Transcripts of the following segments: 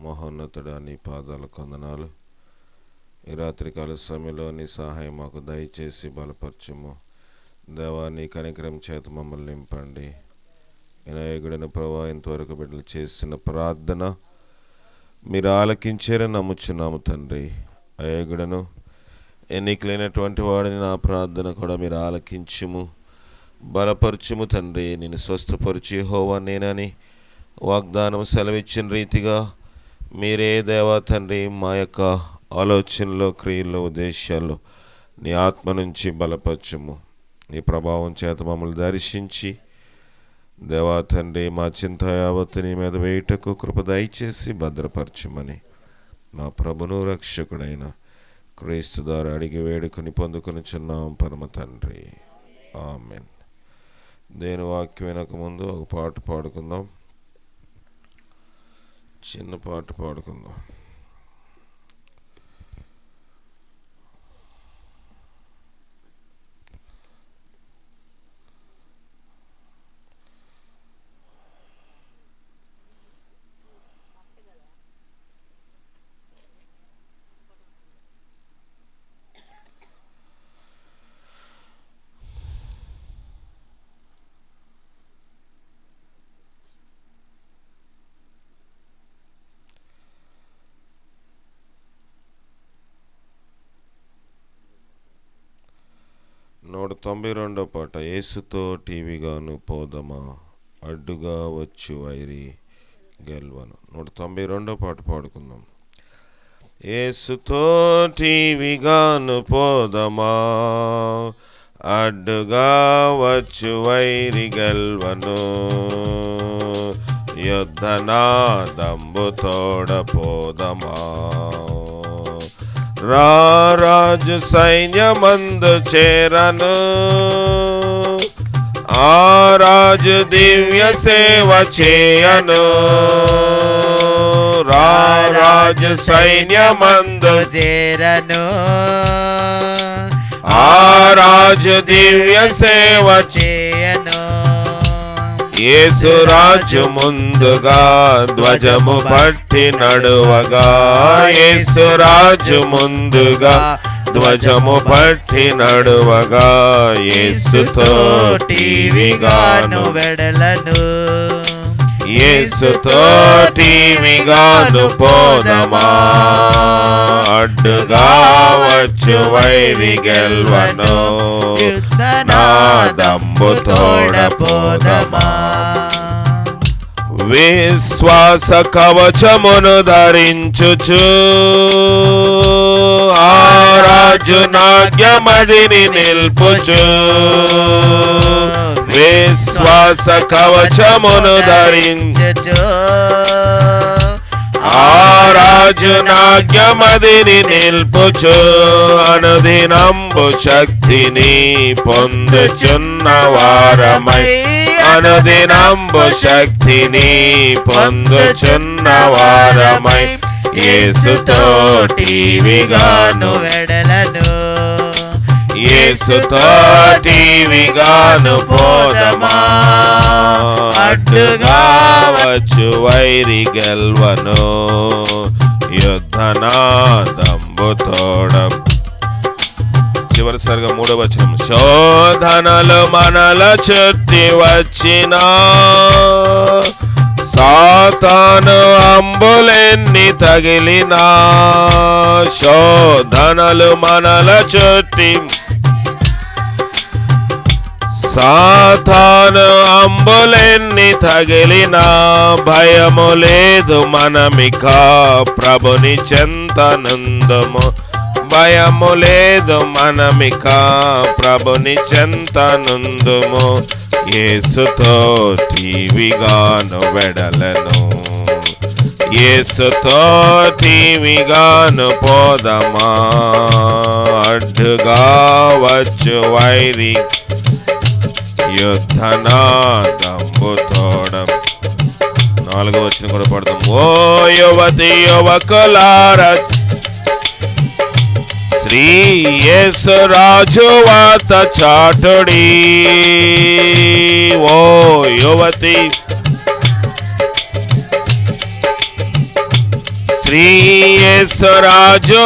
మహోన్నతుడా, నీ పాదాలకు వందనాలు. ఈ రాత్రికాల సమయంలో నీ సహాయం మాకు దయచేసి బలపరచుము దేవా. నీ కనికరం చేత మమ్మల్ని నింపండి. వినాయకుడిని ప్రభా, ఇంతవరకు బిడ్డలు చేసిన ప్రార్థన మీరు ఆలకించారని నమ్ముచున్నాము తండ్రి. అయ్యగుడను ఎన్నికలైనటువంటి వాడిని నా ప్రార్థన కూడా మీరు ఆలకించుము, బలపరచుము తండ్రి. నేను స్వస్థపరిచి యెహోవా నేనని వాగ్దానం సెలవిచ్చిన రీతిగా మీరే దేవా తండ్రి మా యొక్క ఆలోచనలో, క్రియల్లో, ఉద్దేశాల్లో నీ ఆత్మ నుంచి బలపరచుము. నీ ప్రభావం చేత మమ్మల్ని దర్శించి దేవా తండ్రి మా చింత యావత్తు నీ మీద వేయుటకు కృప దయచేసి భద్రపరచుమని మా ప్రభును రక్షకుడైన క్రీస్తు ద్వారా అడిగి వేడుకొని పొందుకొనిచున్నాం పరమ తండ్రి, ఆమెన్. దేని వాక్యం వినక ముందు ఒక పాట పాడుకుందాం. చిన్న పాట పాడుకుందాం. నూట 92వ పాట. యేసుతో టీవీగాను పోదమా, అడ్డుగా వచ్చు వైరి గెల్వను. 192వ పాట పాడుకుందాం. యేసుతో టీవీగాను పోదమా, అడ్డుగా వచ్చు వైరి గెల్వను, యుద్ధనాదంబు తోడ పోదమా, రాజు సైన్యమందు చేరను, ఆ రాజు దివ్య సేవ చేయను, రాజు సైన్యమందు చేరను, ఆ రాజు దివ్య సేవ చేయను. యేసు రాజు ముందుగా ధ్వజము పట్టి నడువగా, యేసు రాజు ముందుగా ధ్వజము పట్టి నడువగా, యేసుతో టీవీగాను వెడలను, యేసుతో టీవీగాను పోదమా, అడ్డుగా వచ్చు వైరి గెల్వను, నాదంబు తోడ పోదమా. విశ్వాస కవచమును ధరించుచు, ఆ రాజు నాగ్యమదిని నిల్పుచు, విశ్వాస కవచమును ధరించుచు, ఆ రాజు నాగ్యమదిని నిల్పుచు, అనుదినంబు శక్తిని పొందుచున్న వారమై, అనుదినంబు శక్తిని పొందుచున్న వారమై, యేసుతో టీవీగాను వెడలను, యేసుతో టీవీగాను పోదమా, అడ్డుగా వచ్చు వైరి గెల్వను, యుద్ధనాదంబు తోడ. చివరిసారిగా 3వ వచనం. శోధనలు మనల చుట్టి వచ్చినా, సాతాను అంబులెన్ని తగిలినా, శోధనలు మనల చుట్టి, సాతాను అంబులెన్ని తగిలినా, భయము లేదు మనమిక ప్రభుని చెంతనందము, భయము లేదు మనమిక ప్రభుని చెంతనందుము, యేసుతో టీవీగాను వెడలను, యేసుతో టీవీగాను పోదమా, అడ్డుగా వచ్చు వైరి యుద్ధనాదంబు తోడ. 4వ వచనం కూడా పడతాం. ఓ యువతి యువకులారా, శ్రీ యేసు రాజు వాత చాటుడి, ఓ యువతి శ్రీయేసురాజు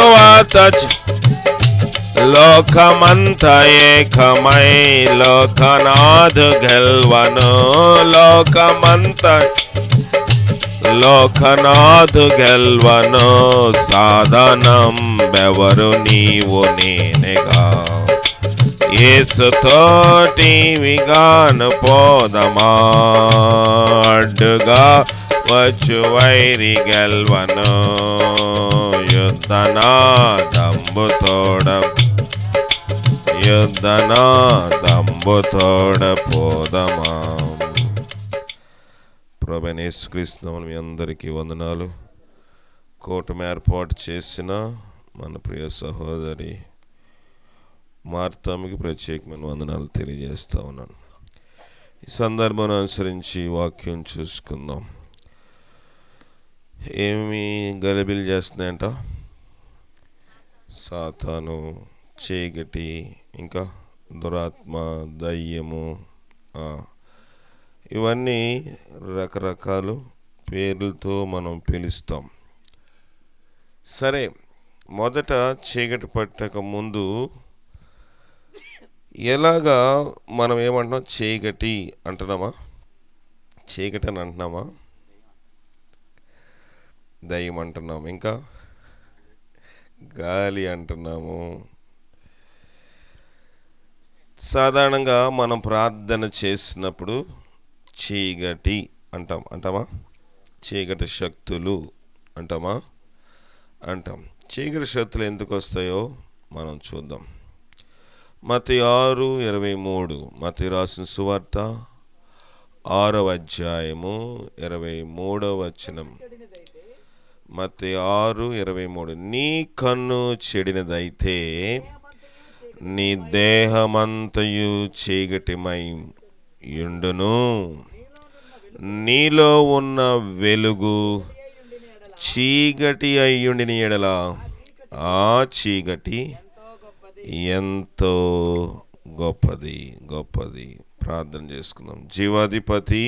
లోకమంత ఏకమై లోకనాథు గెల్వను లోకనాథు గెల్వను సాధనం బెవరు నీవు నేనేగా యేసుతోటి విగాను పోదమా అడ్డుగా వచ్చు వైరి గెల్వను యుద్ధనాదంబుతోడ పోదమా. ప్రభువైన యేసుక్రీస్తు మీ అందరికీ వందనాలు. కూటమి ఏర్పాటు చేసిన మన ప్రియ సహోదరి మార్తామికి ప్రత్యేకమైన వందనాలు తెలియజేస్తా ఉన్నాను. ఈ సందర్భాన్ని అనుసరించి వాక్యం చూసుకుందాం. ఏమి గలిబిలి చేస్తున్నాయంట? సాతాను, చీకటి, ఇంకా దురాత్మ, దయ్యము, ఇవన్నీ రకరకాల పేర్లతో మనం పిలుస్తాం. సరే, మొదట చీకటి పట్టక ముందు ఎలాగా మనం ఏమంటున్నాం? చీకటి అంటున్నామా? చీకటి అని అంటున్నామా? దయ్యం అంటున్నాము, ఇంకా గాలి అంటున్నాము. సాధారణంగా మనం ప్రార్థన చేసినప్పుడు చీకటి అంటామా? చీకటి శక్తులు అంటామా? అంటాం. చీకటి శక్తులు ఎందుకు వస్తాయో మనం చూద్దాం. మత్తయి 6:23, మత్తయి రాసిన సువార్త 6వ అధ్యాయము 23వ వచనం. మత్తయి 6:23, నీ కన్ను చెడినదైతే నీ దేహమంతయు చీకటిమై యుండును, నీలో ఉన్న వెలుగు చీకటి అయ్యుండిన ఎడల ఆ చీకటి ఎంతో గొప్పది. ప్రార్థన చేసుకుందాం. జీవాధిపతి,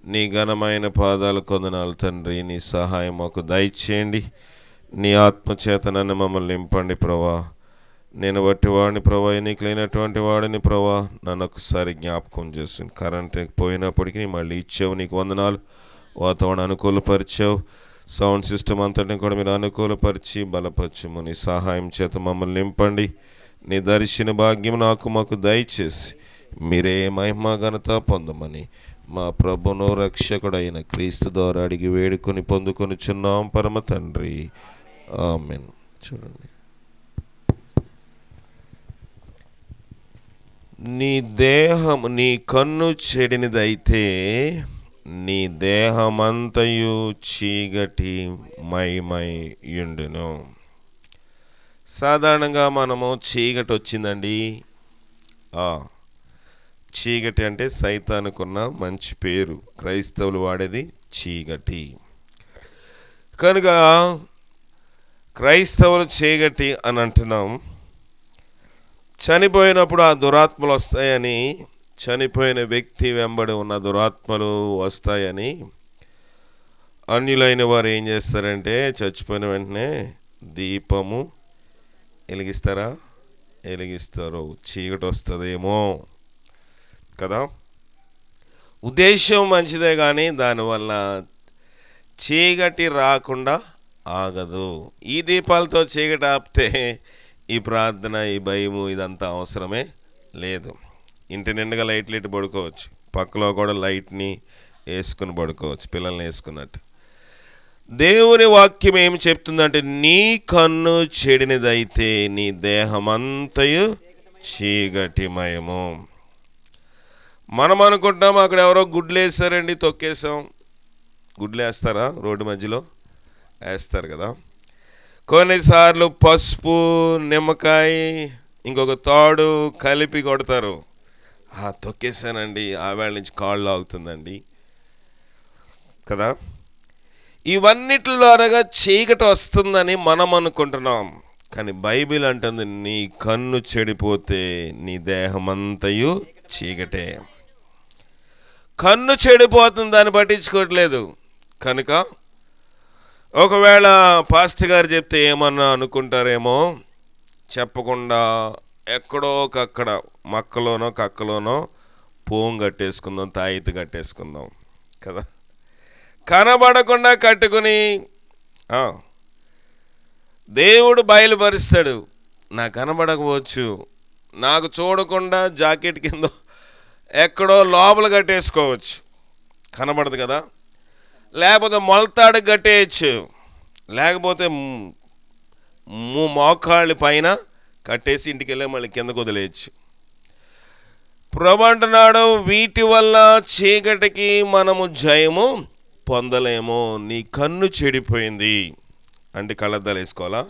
నీ ఘనమైన పాదాల కొందనాలు తండ్రి. నీ సహాయం మాకు దయచేయండి. నీ ఆత్మచేత నన్ను మమ్మల్ని నింపండి ప్రభా. నేను వట్టివాడిని ప్రభా, నీకు లేనటువంటి వాడిని ప్రభా. నన్ను ఒకసారి జ్ఞాపకం చేస్తుంది. కరెంట్ పోయినప్పటికీ మళ్ళీ ఇచ్చావు, నీకు వందనాలు. వాతావరణం అనుకూలపరిచావు, సౌండ్ సిస్టమ్ అంతటిని కూడా మీరు అనుకూలపరిచి బలపరచుము. నీ సహాయం చేత మమ్మల్ని నింపండి. నీ దర్శన భాగ్యం మాకు దయచేసి మీరే మహిమ ఘనత పొందమని మా ప్రభును రక్షకుడైన క్రీస్తు ద్వారా అడిగి వేడుకొని పొందుకొనిచున్నాం పరమ తండ్రి. ఆమేన్. చూడండి, నీ కన్ను చెడినదైతే నీ దేహమంతయు చీకటి మయమయుండును. సాధారణంగా మనము చీకటి వచ్చిందండి. చీకటి అంటే సైతానుకున్న మంచి పేరు. క్రైస్తవులు వాడేది చీకటి. కనుక క్రైస్తవులు చీకటి అని అంటున్నాం. చనిపోయినప్పుడు ఆ దురాత్మలు వస్తాయని, చనిపోయిన వ్యక్తి వెంబడి ఉన్న దురాత్మలు వస్తాయని అన్యులైన వారు ఏం చేస్తారంటే చచ్చిపోయిన వెంటనే దీపము వెలిగిస్తారు. చీకటి వస్తుందేమో కదా. ఉద్దేశం మంచిదే కానీ దానివల్ల చీకటి రాకుండా ఆగదు. ఈ దీపాలతో చీకటి ఆపితే ఈ ప్రార్థన, ఈ భయము ఇదంతా అవసరమే లేదు. ఇంటి నిండుగా లైట్లు ఇటు పడుకోవచ్చు, పక్కలో కూడా లైట్ని వేసుకుని పడుకోవచ్చు, పిల్లల్ని వేసుకున్నట్టు. దేవుని వాక్యం ఏమి చెప్తుందంటే, నీ కన్ను చెడినదైతే నీ దేహమంతయు చీకటిమయము. మనం అనుకుంటాం అక్కడ ఎవరో గుడ్లు వేస్తారండి, తొక్కేసాం. గుడ్లు వేస్తారా? రోడ్డు మధ్యలో వేస్తారు కదా. కొన్నిసార్లు పసుపు, నిమ్మకాయ, ఇంకొక తాడు కలిపి కొడతారు. తొక్కేసానండి, ఆవేళ నుంచి కాళ్ళు ఆగుతుందండి కదా. ఇవన్నిటిలో అనగా చీకటి వస్తుందని మనం అనుకుంటున్నాం. కానీ బైబిల్ అంటుంది, నీ కన్ను చెడిపోతే నీ దేహమంతయు చీకటే. కన్ను చెడిపోతుంది, దాన్ని పట్టించుకోవట్లేదు. కనుక ఒకవేళ పాస్టర్ గారు చెప్తే ఏమన్నా అనుకుంటారేమో, చెప్పకుండా ఎక్కడో అక్కడ మక్కలోనో కక్కలోనో పోం కట్టేసుకుందాం, తాయితీ కట్టేసుకుందాం కదా. కనబడకుండా కట్టుకుని దేవుడు బయలుపరుస్తాడు. నాకు కనబడకపోవచ్చు, నాకు చూడకుండా జాకెట్ కింద ఎక్కడో లోపల కట్టేసుకోవచ్చు, కనబడదు కదా. లేకపోతే మొలతాడు కట్టేయచ్చు, లేకపోతే మోకాళ్ళ పైన కట్టేసి ఇంటికి వెళ్ళి మళ్ళీ కిందకు వదిలేయచ్చు. ప్రభు అంటున్నాడు, వీటి వల్ల చీకటికి మనము జయము పొందలేము. నీ కన్ను చెడిపోయింది అంటే కళ్ళద్దాలు వేసుకోవాలా?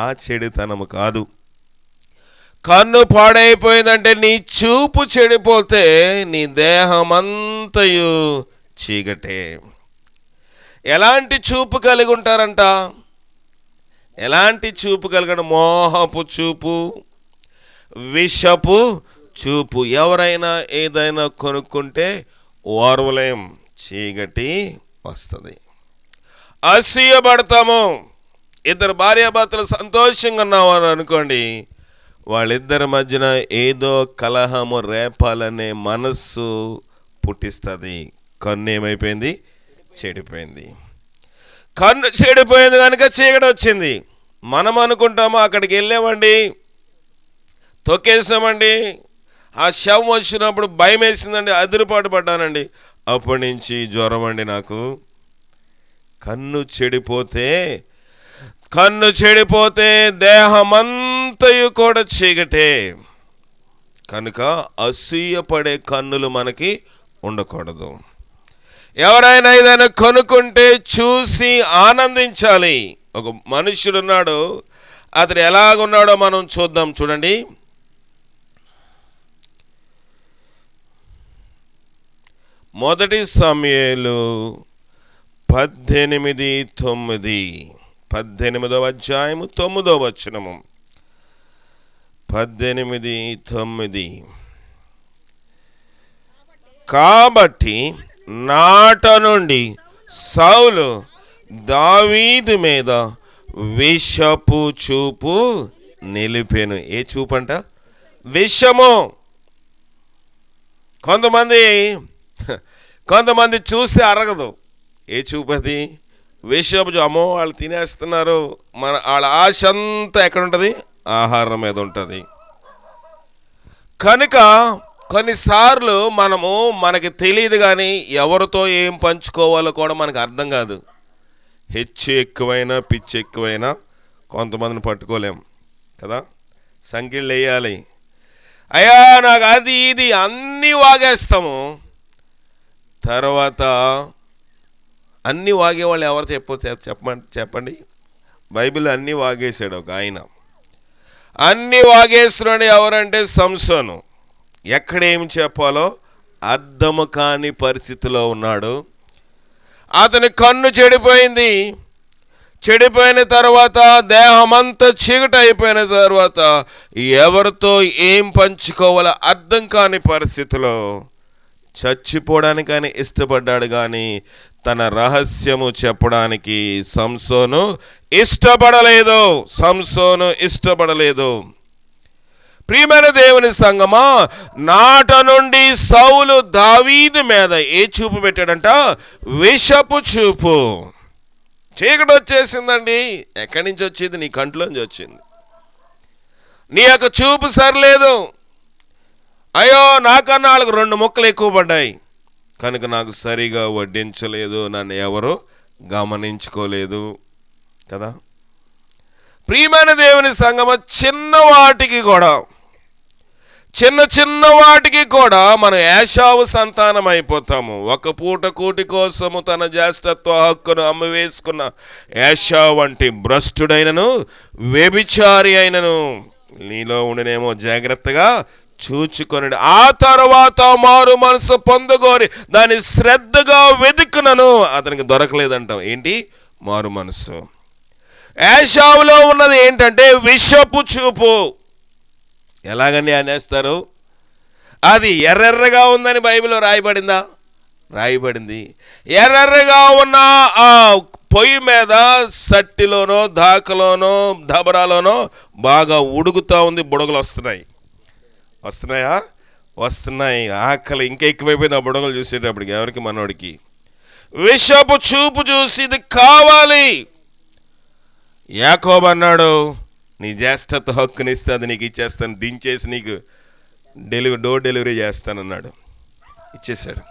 ఆ చెడుతనము కాదు. కన్ను పాడైపోయిందంటే నీ చూపు చెడిపోతే నీ దేహమంతయు చీకటే. ఎలాంటి చూపు కలిగి ఉంటారంట? ఎలాంటి చూపు కలిగిన? మోహపు చూపు, విషపు చూపు. ఎవరైనా ఏదైనా కొనుక్కుంటే ఓర్వలేం, చీకటి వస్తుంది, అసూయపడతాము. ఇద్దరు భార్యాభర్తలు సంతోషంగా ఉన్నవారు అనుకోండి, వాళ్ళిద్దరి మధ్యన ఏదో కలహము రేపాలనే మనస్సు పుట్టిస్తుంది. కన్ను ఏమైపోయింది? చెడిపోయింది. కన్ను చెడిపోయింది కనుక చీకటి వచ్చింది. మనం అనుకుంటాము అక్కడికి వెళ్ళామండి, తొక్కేసామండి, ఆ శవం వచ్చినప్పుడు భయం వేసిందండి, అదిరిపాటు పడ్డానండి, అప్పటి నుంచి జ్వరం అండి నాకు. కన్ను చెడిపోతే దేహమంతయు కూడా చీకటే. కనుక అసూయపడే కన్నులు మనకి ఉండకూడదు. ఎవరైనా ఏదైనా కొనుక్కుంటే చూసి ఆనందించాలి. ఒక మనుష్యుడున్నాడు, అతడు ఎలాగున్నాడో మనం చూద్దాం. చూడండి, మొదటి సమూయేలు 18:9, 18వ అధ్యాయము 9వ వచనము. 18:9. కాబట్టి నాట నుండి సౌలు దావీదు మీద విషపు చూపు నిలిపెను. ఏ చూపు అంట? విషము. కొంతమంది చూస్తే అరగదు. ఏ చూపు అది? విషపు. అమ్మో వాళ్ళు తినేస్తున్నారు. వాళ్ళ ఆశ అంతా ఎక్కడ ఉంటుంది? ఆహారం మీద ఉంటుంది. కనుక కొన్నిసార్లు మనకి తెలియదు, కానీ ఎవరితో ఏం పంచుకోవాలో కూడా మనకు అర్థం కాదు. హెచ్చు ఎక్కువైనా పిచ్చి ఎక్కువైనా కొంతమందిని పట్టుకోలేం కదా. సంఖ్యలు వేయాలి, అయ్యా నాకు అది ఇది అన్నీ వాగేస్తాము. తర్వాత అన్నీ వాగేవాళ్ళు ఎవరు చెప్పండి. బైబిల్ అన్నీ వాగేశాడు ఒక ఆయన. అన్నీ వాగేస్తున్నాడు ఎవరంటే సంసోను. ఎక్కడేమి చెప్పాలో అర్థము కాని పరిస్థితిలో ఉన్నాడు. అతని కన్ను చెడిపోయింది. చెడిపోయిన తర్వాత దేహమంతా చీకటి అయిపోయిన తర్వాత ఎవరితో ఏం పంచుకోవాలో అర్థం కాని పరిస్థితిలో చచ్చిపోవడానికని ఇష్టపడ్డాడు, కానీ తన రహస్యము చెప్పడానికి సంసోను ఇష్టపడలేదు. ప్రియమైన దేవుని సంగమా, నాట నుండి సౌలు దావీదు మీద ఏ చూపు పెట్టాడంట? విషపు చూపు. చీకటి వచ్చేసిందండి. ఎక్కడి నుంచి వచ్చింది? నీ కంట్లోంచి వచ్చింది. నీ యొక్క చూపు సరిలేదు. అయ్యో నాకన్నా వాళ్ళకు 2 ముక్కలు ఎక్కువ పడ్డాయి కనుక నాకు సరిగా వడ్డించలేదు, నన్ను ఎవరు గమనించుకోలేదు కదా. ప్రియమైన దేవుని సంగమ, చిన్న వాటికి కూడా మనం ఏశావు సంతానం అయిపోతాము. ఒక పూట కూటి కోసము తన జ్యేష్ఠత్వ హక్కును అమ్మివేసుకున్న ఏశావు వంటి భ్రష్టుడైనను వ్యభిచారి అయినను నీలో ఉండినేమో జాగ్రత్తగా చూచుకొనడు. ఆ తర్వాత మారు మనసు పొందగోరి దాన్ని శ్రద్ధగా వెతుకునను అతనికి దొరకలేదంటాం. ఏంటి? మారు మనసు. ఏశావులో ఉన్నది ఏంటంటే విషపు చూపు. ఎలాగని అనేస్తారు? అది ఎర్రెర్రగా ఉందని బైబిల్లో రాయబడిందా? రాయబడింది. ఎర్రగా ఉన్న ఆ పొయ్యి మీద సట్టిలోనో దాకలోనో దబరాలోనో బాగా ఉడుకుతూ ఉంది, బుడగలు వస్తున్నాయా? వస్తున్నాయి. ఆకలి ఇంకా ఎక్కువైపోయింది ఆ బుడగలు చూసేటప్పటికి. ఎవరికి? మనోడికి. విషపు చూపు చూసి ఇది కావాలి. యాకోబు అన్నాడు, నీ జ్యేష్ఠత్వ హక్కునిస్తే అది నీకు ఇచ్చేస్తాను, దించేసి నీకు డోర్ డెలివరీ చేస్తానన్నాడు. ఇచ్చేసాడు.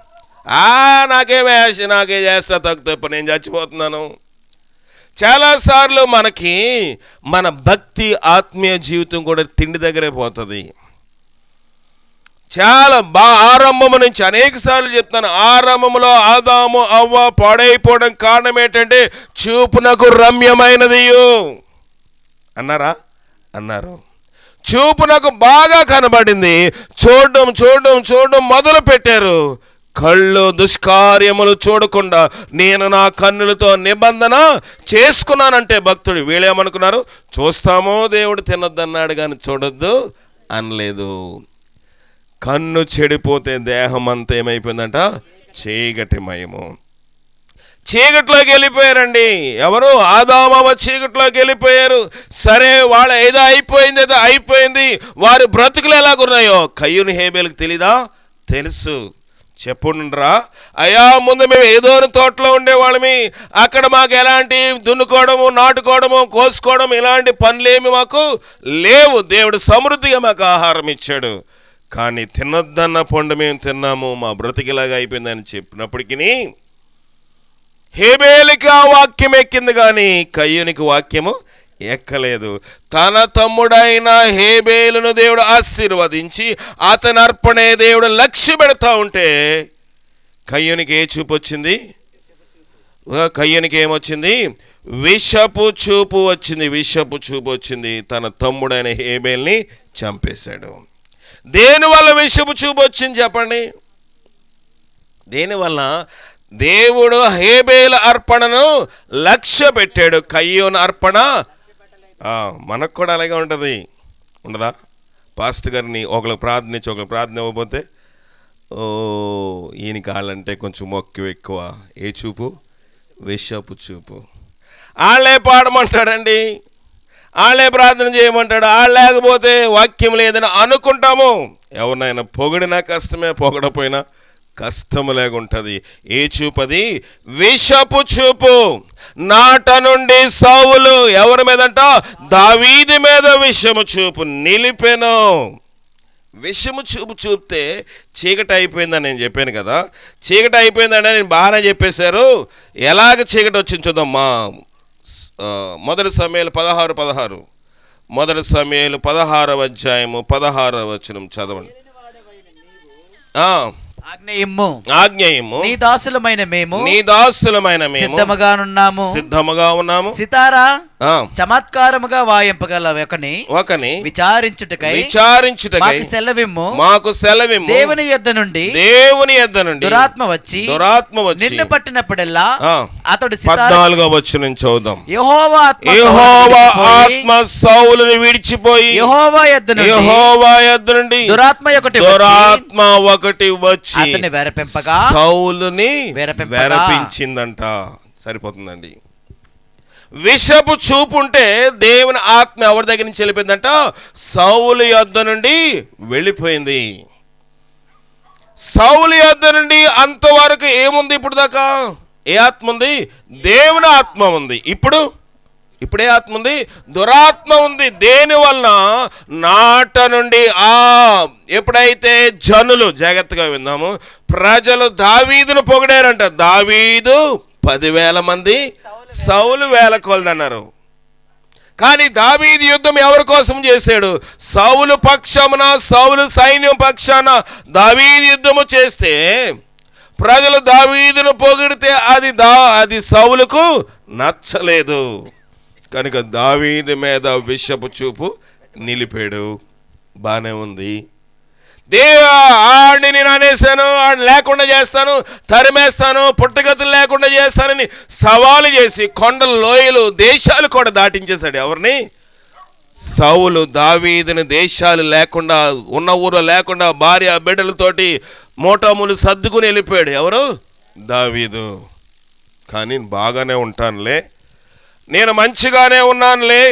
నాకే జ్యేష్ఠత్వ హక్కు తప్ప, నేను చచ్చిపోతున్నాను. చాలాసార్లు మనకి మన భక్తి ఆత్మీయ జీవితం కూడా తిండి దగ్గరే పోతుంది. చాలా ఆరంభము నుంచి అనేక సార్లు చెప్తాను, ఆరంభంలో ఆదాము అవ్వ పాడైపోవడం కారణం ఏంటంటే చూపునకు రమ్యమైనది అన్నారు. చూపునకు బాగా కనబడింది, చూడడం మొదలు పెట్టారు. కళ్ళు దుష్కార్యములు చూడకుండా నేను నా కన్నులతో నిబంధన చేసుకున్నానంటే భక్తుడు. వీళ్ళేమనుకున్నారు? చూస్తామో దేవుడు తినొద్దన్నాడు కానీ చూడొద్దు అనలేదు. కన్ను చెడిపోతే దేహం అంతా ఏమైపోయిందంట? చీకటిమయము. చీకట్లోకి వెళ్ళిపోయారండి. ఎవరు? ఆదామవ్వ చీకట్లోకి వెళ్ళిపోయారు. సరే, వాళ్ళ ఏదో అయిపోయింది. వారి బ్రతుకులు ఎలాగున్నాయో కయ్యూను హేబేలుకు తెలీదా? తెలుసు. చెప్పుండ్రా, అయ్యా ముందు మేము ఏదో తోటలో ఉండేవాళ్ళమి, అక్కడ మాకు ఎలాంటి దున్నుకోవడము, నాటుకోవడము, కోసుకోవడం ఇలాంటి పనులేమి మాకు లేవు. దేవుడు సమృద్ధిగా మాకు ఆహారం ఇచ్చాడు. కానీ తినొద్దన్న పండు మేము తిన్నాము, మా బ్రతికిలాగా అయిపోయిందని చెప్పినప్పటికీ హేబేలుకి ఆ వాక్యం ఎక్కింది కానీ కయ్యూనికి వాక్యము ఎక్కలేదు. తన తమ్ముడైన హేబేలును దేవుడు ఆశీర్వదించి అతని అర్పణే దేవుడు లక్ష్య పెడతా ఉంటే కయ్యూనికి ఏ చూపు వచ్చింది? కయ్యూనికి ఏమొచ్చింది? విషపు చూపు వచ్చింది. తన తమ్ముడైన హేబేల్ని చంపేశాడు. దేనివల్ల విషపు చూపు వచ్చింది చెప్పండి? దేనివల్ల? దేవుడు హేబేలు అర్పణను లక్ష్య పెట్టాడు, కయ్యూను అర్పణ. మనకు కూడా అలాగే ఉంటుంది, ఉండదా? పాస్టర్ గారిని ఒకరికి ప్రార్థన ఇవ్వకపోతే ఈయన కాళ్ళంటే కొంచెం మొక్కు ఎక్కువ. ఏ చూపు? విషపు చూపు. వాళ్ళే పాడమంటాడండి, వాళ్ళే ప్రార్థన చేయమంటాడు, వాళ్ళు లేకపోతే వాక్యం లేదని అనుకుంటాము. ఎవరినైనా పొగిడినా కష్టమే, పొగడపోయినా కష్టము లేకుంటుంది. ఏ చూపది? విషపు చూపు. నాట నుండి సౌలు ఎవరి మీదంట? దావీదు మీద విషము చూపు నిలిపెను. విషము చూపు చూపితే చీకటి అయిపోయిందని నేను చెప్పాను కదా. చీకటి అయిపోయిందంటే నేను బాగానే చెప్పేశారు. ఎలాగ చీకటి వచ్చింది చూద్దాం. మొదటి సమూయేలు 16 మొదటి సమూయేలు 16వ అధ్యాయము 16వ వచనం చదవండి. ఆజ్ఞయము నీ దాసులమైన మేము సిద్ధముగా ఉన్నాము. సితారా చమత్కారముగా వాయింపగల ఒకని విచారించుటకై మాకు సెలవిమ్ము. దేవుని యొద్ద నుండి దురాత్మ వచ్చి నిన్ను పట్టినప్పుడల్లా అతడు 14వ వచనం చదువుదాం. యెహోవా ఆత్మ సౌలుని విడిచిపోయి యెహోవా యొద్ద నుండి దురాత్మ ఒకటి వచ్చి అతన్ని వెరపింపగా సౌలుని వెరపించిందంట. సరిపోతుందండి. విషపు చూపు ఉంటే దేవుని ఆత్మ ఎవరి దగ్గర నుంచి వెళ్ళిపోయిందంట? సౌలు యొద్ద నుండి వెళ్ళిపోయింది. సౌలు యొద్ద నుండి అంతవరకు ఏముంది? ఇప్పుడు దాకా ఏ ఆత్మ ఉంది? దేవుని ఆత్మ ఉంది. ఇప్పుడే ఆత్మ ఉంది? దురాత్మ ఉంది. దేని వలన? నాట నుండి ఎప్పుడైతే జనులు, జాగ్రత్తగా విందాము, ప్రజలు దావీదును పొగిడారంట. దావీదు 10,000 మంది, సౌలు 1,000 కొలది అన్నారు. కానీ దావీదు యుద్ధం ఎవరి కోసం చేశాడు? సౌలు పక్షమున, సౌలు సైన్యం పక్షాన దావీదు యుద్ధము చేస్తే ప్రజలు దావీదును పొగిడితే అది సౌలుకు నచ్చలేదు. కనుక దావీదు మీద విషపు చూపు నిలిపాడు. బానే ఉంది. ఆడిని నేను అనేసాను, ఆడిని లేకుండా చేస్తాను, తరిమేస్తాను, పుట్టగతులు లేకుండా చేస్తానని సవాలు చేసి కొండలు, లోయలు, దేశాలు కూడా దాటించేశాడు. ఎవరిని? సౌలు దావీదుని దేశాలు లేకుండా, ఉన్న ఊరు లేకుండా, భార్య బిడ్డలతోటి మోటాములు సర్దుకుని వెళ్ళిపోయాడు. ఎవరు? దావీదు. కానీ బాగానే ఉంటానులే, నేను మంచిగానే ఉన్నానులే,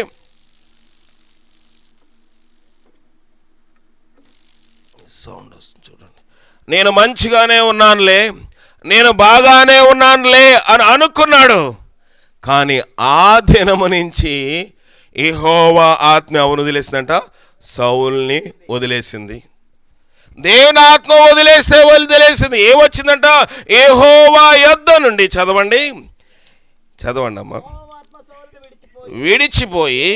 సౌండ్ వస్తుంది చూడండి, నేను మంచిగానే ఉన్నానులే, నేను బాగానే ఉన్నానులే అని అనుకున్నాడు. కానీ ఆ దినము నుంచి యెహోవా ఆత్మ ఎవరిని వదిలేసిందంట? సౌలుని వదిలేసింది. దేవుని ఆత్మ వదిలేసింది. ఏమొచ్చిందంట? యెహోవా యొద్ద నుండి, చదవండి అమ్మా, విడిచిపోయి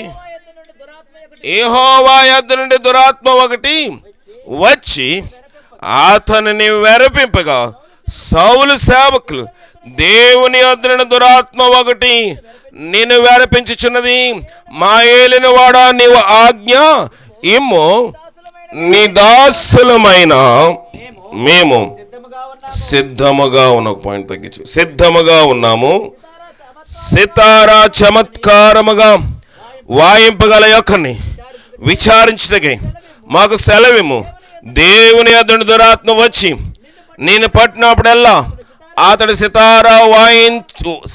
యెహోవా యొద్ద నుండి దురాత్మ ఒకటి వచ్చి అతనిని వెరపింపగా, సౌలు సేవకులు, దేవుని యొద్ద నుండి దురాత్మ ఒకటి నిన్ను వెరపించుచున్నది, మా ఏలిన వాడా నీవు ఆజ్ఞ ఇమ్ము, నీ దాసులమైన మేము సిద్ధముగా ఉన్న పాయింట్ తగ్గించు, సిద్ధముగా ఉన్నాము, సితారా చమత్కారముగా వాయింపగల యొక్కని విచారించుటకై మాకు సెలవిము. దేవుని యొద్ద నుండి దురాత్మ వచ్చి నేను పట్టినప్పుడల్లా అతడు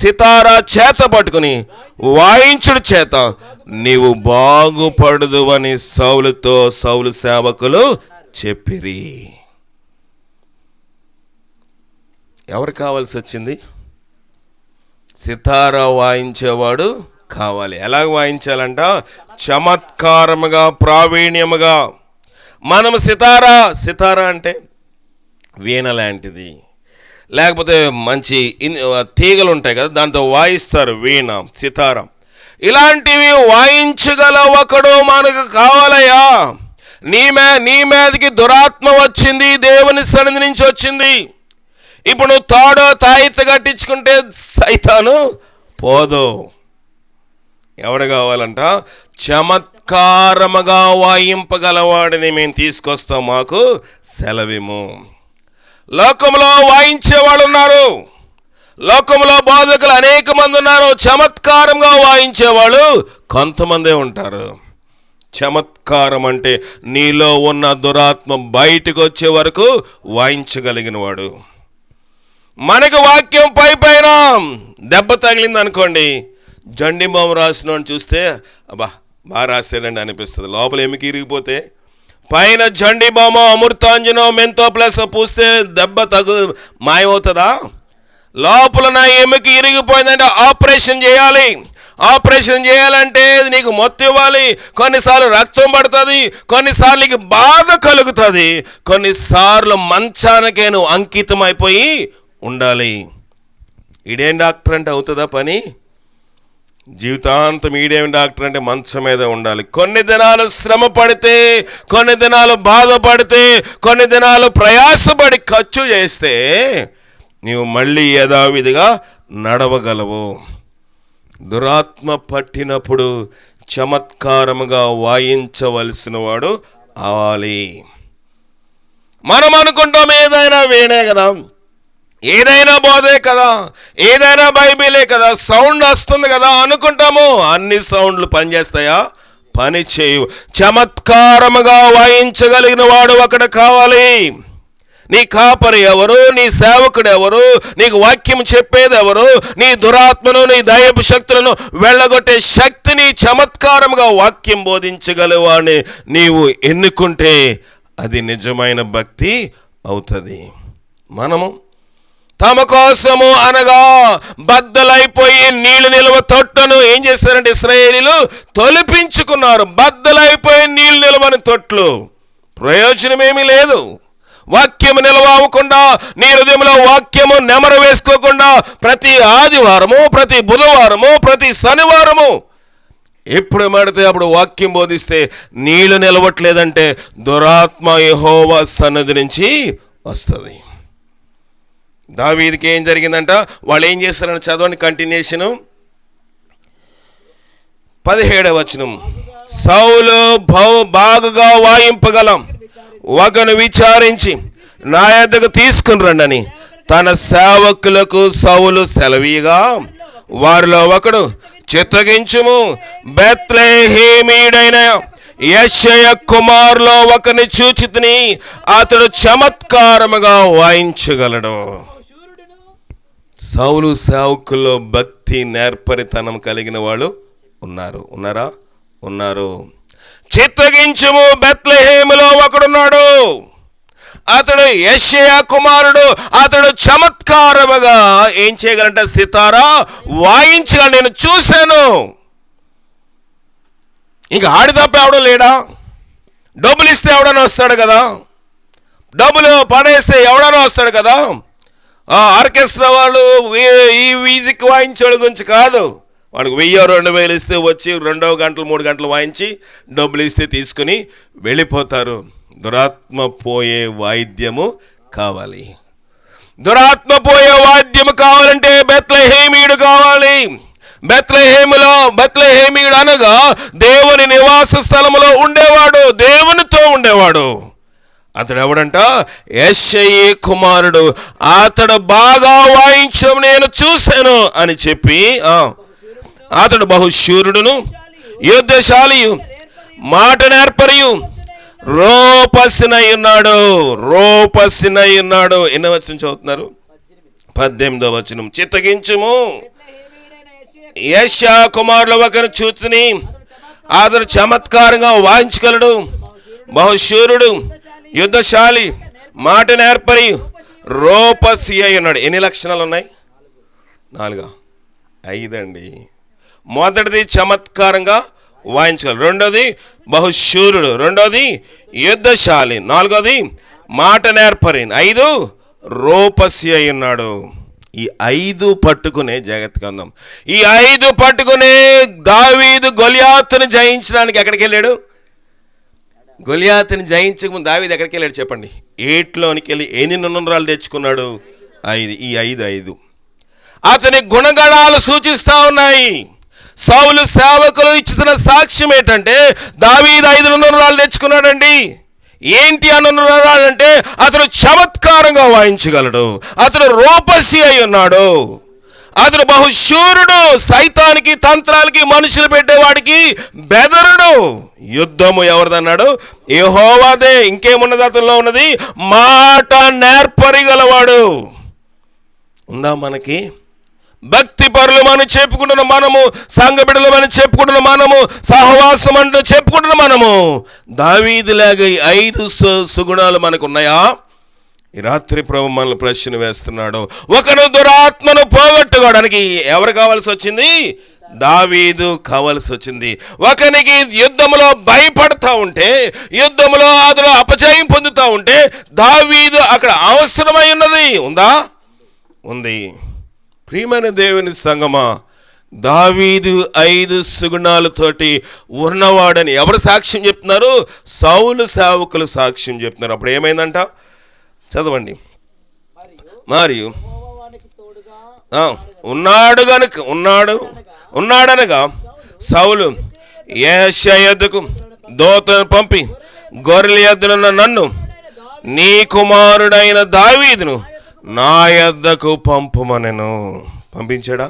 సితారా చేత పట్టుకుని వాయించుడు చేత నీవు బాగుపడదు అని సౌలు సేవకులు చెప్పిరి. ఎవరు కావాల్సి వచ్చింది? సితారా వాయించేవాడు కావాలి. ఎలాగ వాయించాలంట? చమత్కారముగా, ప్రావీణ్యముగా. మనం సితారా అంటే వీణ లాంటిది, లేకపోతే మంచి తీగలు ఉంటాయి కదా, దాంతో వాయిస్తారు వీణ, సితారా. ఇలాంటివి వాయించగల ఒకడు మనకు కావాలయ్యా. నీ మీదకి దురాత్మ వచ్చింది, దేవుని సన్నిధి నుంచి వచ్చింది. ఇప్పుడు నువ్వు తాయిత కట్టించుకుంటే సైతాను పోదు. ఎవడు కావాలంట? చమత్కారముగా వాయింపగలవాడిని మేము తీసుకొస్తాం, మాకు సెలవిము. లోకంలో వాయించేవాళ్ళు ఉన్నారు, లోకంలో బోధకులు అనేక మంది ఉన్నారు. చమత్కారంగా వాయించేవాళ్ళు కొంతమందే ఉంటారు. చమత్కారం అంటే నీలో ఉన్న దురాత్మ బయటకు వచ్చే వరకు వాయించగలిగిన వాడు. మనకు వాక్యం పైన దెబ్బ తగిలింది అనుకోండి, జండి బాంబు రాసిన చూస్తే అబ్బా బాగా రాశాడండి అనిపిస్తుంది. లోపల ఎమికి ఇరిగిపోతే పైన జండి బాంబు, అమృతాంజనో, మెంతో ప్లస్ పూస్తే దెబ్బ మాయమవుతుందా? లోపల నా ఎముక ఇరిగిపోయిందంటే ఆపరేషన్ చేయాలి. ఆపరేషన్ చేయాలంటే నీకు మొత్తం ఇవ్వాలి. కొన్నిసార్లు రక్తం పడుతుంది, కొన్నిసార్లు నీకు బాధ కలుగుతుంది, కొన్నిసార్లు మంచానికే నువ్వు అంకితం అయిపోయి ఉండాలి. ఈడేం డాక్టర్ అంటే అవుతుందా పని? జీవితాంతం ఈడేం డాక్టర్ అంటే మంచం మీద ఉండాలి. కొన్ని దినాలు శ్రమ పడితే, కొన్ని దినాలు బాధపడితే, కొన్ని దినాలు ప్రయాసపడి ఖర్చు చేస్తే నీవు మళ్ళీ యథావిధిగా నడవగలవు. దురాత్మ పట్టినప్పుడు చమత్కారముగా వాయించవలసిన వాడు అవ్వాలి. మనం అనుకుంటాం ఏదైనా వీణే కదా, ఏదైనా బోధే కదా, ఏదైనా బైబిలే కదా, సౌండ్ వస్తుంది కదా అనుకుంటాము. అన్ని సౌండ్లు పనిచేస్తాయా? పని చేయు. చమత్కారముగా వాయించగలిగిన వాడు ఒకడు కావాలి. నీ కాపరి ఎవరు? నీ సేవకుడు ఎవరు? నీకు వాక్యం చెప్పేది ఎవరు? నీ దురాత్మను, నీ దైవ శక్తులను వెళ్ళగొట్టే శక్తిని చమత్కారముగా వాక్యం బోధించగలవాడిని నీవు ఎన్నుకుంటే అది నిజమైన భక్తి అవుతుంది. మనము తమ కోసము అనగా బద్దలైపోయి నీళ్లు నిల్వ తొట్టును ఏం చేశారంటే ఇశ్రాయేలీలు తొలిపించుకున్నారు. బద్దలైపోయి నీళ్లు నిల్వని తొట్లు ప్రయోజనమేమీ లేదు. వాక్యము నిల్వ అవ్వకుండా, నీ హృదయంలో వాక్యము నెమరు వేసుకోకుండా ప్రతి ఆదివారము, ప్రతి బుధవారము, ప్రతి శనివారము ఎప్పుడు పడితే అప్పుడు వాక్యం బోధిస్తే నీళ్లు నిలవట్లేదంటే దురాత్మ యెహోవా సన్నిధి నుంచి వస్తుంది. దావీదుకి ఏం జరిగిందంట? వాళ్ళు ఏం చేస్తారని చదవండి, కంటిన్యూషను 17వ వచనం. సౌలు బాగుగా వాయింపగలం ఒకను విచారించి నా యొద్దకు తీసుకుని రండని తన సేవకులకు సౌలు సెలవీగా, వారిలో ఒకడు చిత్తగించుము, బెత్లెహేమీయుడైన యెషయా కుమారులో ఒకని చూచితిని, అతడు చమత్కారముగా వాయించగలడు. సౌలు సేవకుల్లో భక్తి నేర్పరితనం కలిగిన వాళ్ళు ఉన్నారు. చిత్తగించుము, బెత్లెహేములో ఒకడున్నాడు, అతడు యెషయా కుమారుడు, అతడు చమత్కారముగా ఏం చేయగలంటే సితారా వాయించగల, నేను చూశాను. ఇంకా ఆడి తప్ప ఎవడో లేడా? డబ్బులు ఇస్తే ఎవడన్నా వస్తాడు కదా, డబ్బులు పడేస్తే ఎవడన్నా వస్తాడు కదా. ఆర్కెస్ట్రా వాళ్ళు ఈ మ్యూజిక్ వాయించేవాడు గురించి కాదు, వాడికి 1000-2000 ఇస్తే వచ్చి 2 గంటలు 3 గంటలు వాయించి డబ్బులు ఇస్తే తీసుకుని వెళ్ళిపోతారు. దురాత్మ పోయే వాయిద్యము కావాలి. దురాత్మ పోయే వాయిద్యము కావాలంటే బెత్లెహేమీయుడు కావాలి. బెత్లెహేమీయుడు అనగా దేవుని నివాస స్థలములో ఉండేవాడు, దేవునితో ఉండేవాడు. అతడు ఎవడంట? యెషయా కుమారుడు. అతడు బాగా వాయించడం నేను చూశాను అని చెప్పి, అతడు బహుశూరుడును, యుద్ధశాలియు, మాట నేర్పరియు, రూపసినై ఉన్నాడు. ఎన్నో వచనం చదువుతున్నారు? 18వ వచనం. చిత్తగించుము, యెషయా కుమారుల ఒకరు చూచుని, అతడు చమత్కారంగా వాయించగలడు, బహుశూరుడు, యుద్ధశాలి, మాట నేర్పరి, రూపసి అయి ఉన్నాడు. ఎన్ని లక్షణాలు ఉన్నాయి? 4, 5 అండి. మొదటిది చమత్కారంగా వాయించగలడు, రెండోది బహుశూరుడు, రెండోది యుద్ధశాలి, నాలుగోది మాట నేర్పరి, 5 రూపసి అయి ఉన్నాడు. ఈ 5 పట్టుకునే జాగ్రత్తగా ఉందాం. ఈ 5 పట్టుకునే దావీదు గొలియాతును జయించడానికి ఎక్కడికి వెళ్ళాడు? గొలియాతుని జయించక ముందు దావీదు ఎక్కడికి వెళ్ళాడు చెప్పండి? 8లోనికి వెళ్ళి ఎన్ని నున్నరాలు తెచ్చుకున్నాడు? 5. ఈ 5 అతని గుణగణాలు సూచిస్తా ఉన్నాయి. సౌలు సేవకులు ఇచ్చిన సాక్ష్యం ఏంటంటే దావీదు 5 నున్నరాలు తెచ్చుకున్నాడండి. ఏంటి ఆ నున్నరాలు అంటే అతను చమత్కారంగా వాయించగలడు, అతను రూపసి అయి ఉన్నాడు, అతను బహుశూరుడు, సైతానికి తంత్రాలకి మనుషులు పెట్టేవాడికి బెదరుడు. యుద్ధము ఎవరిదన్నాడు? యెహోవాదే. ఇంకేమున్నది అతనిలో? ఉన్నది మాట నేర్పరిగలవాడు. ఉందా మనకి? భక్తి పరులు మనం చెప్పుకుంటున్న మనము, సంఘ బిడ్డలు మనం చెప్పుకుంటున్న మనము, సహవాసం అంటూ చెప్పుకుంటున్న మనము, దావీదులాగా 5 సుగుణాలు మనకు ఉన్నాయా? ఈ రాత్రి ప్రభు మనల్ని ప్రశ్న వేస్తున్నాడు. ఒకడు దురాత్మను పోగొట్టుకోవడానికి ఎవరు కావాల్సి వచ్చింది? దావీదు కావాల్సి వచ్చింది. ఒకనికి యుద్ధంలో భయపడతా ఉంటే, యుద్ధంలో అతను అపజయం పొందుతూ ఉంటే దావీదు అక్కడ అవసరమై ఉన్నది. ఉందా? ఉంది. ప్రియమైన దేవుని సంగమా, దావీదు 5 సుగుణాలతోటి ఉన్నవాడని ఎవరు సాక్ష్యం చెప్తున్నారు? సౌలు సేవకులు సాక్ష్యం చెప్తున్నారు. అప్పుడు ఏమైందంట? చదవండి. మరియు ఉన్నాడనగా సౌలు యెషయా యొద్దకు దూతను పంపి, గొర్రెల యొద్దనున్న నన్ను నీ కుమారుడైన దావీదును నా యొద్దకు పంపుమనెను. పంపించాడా?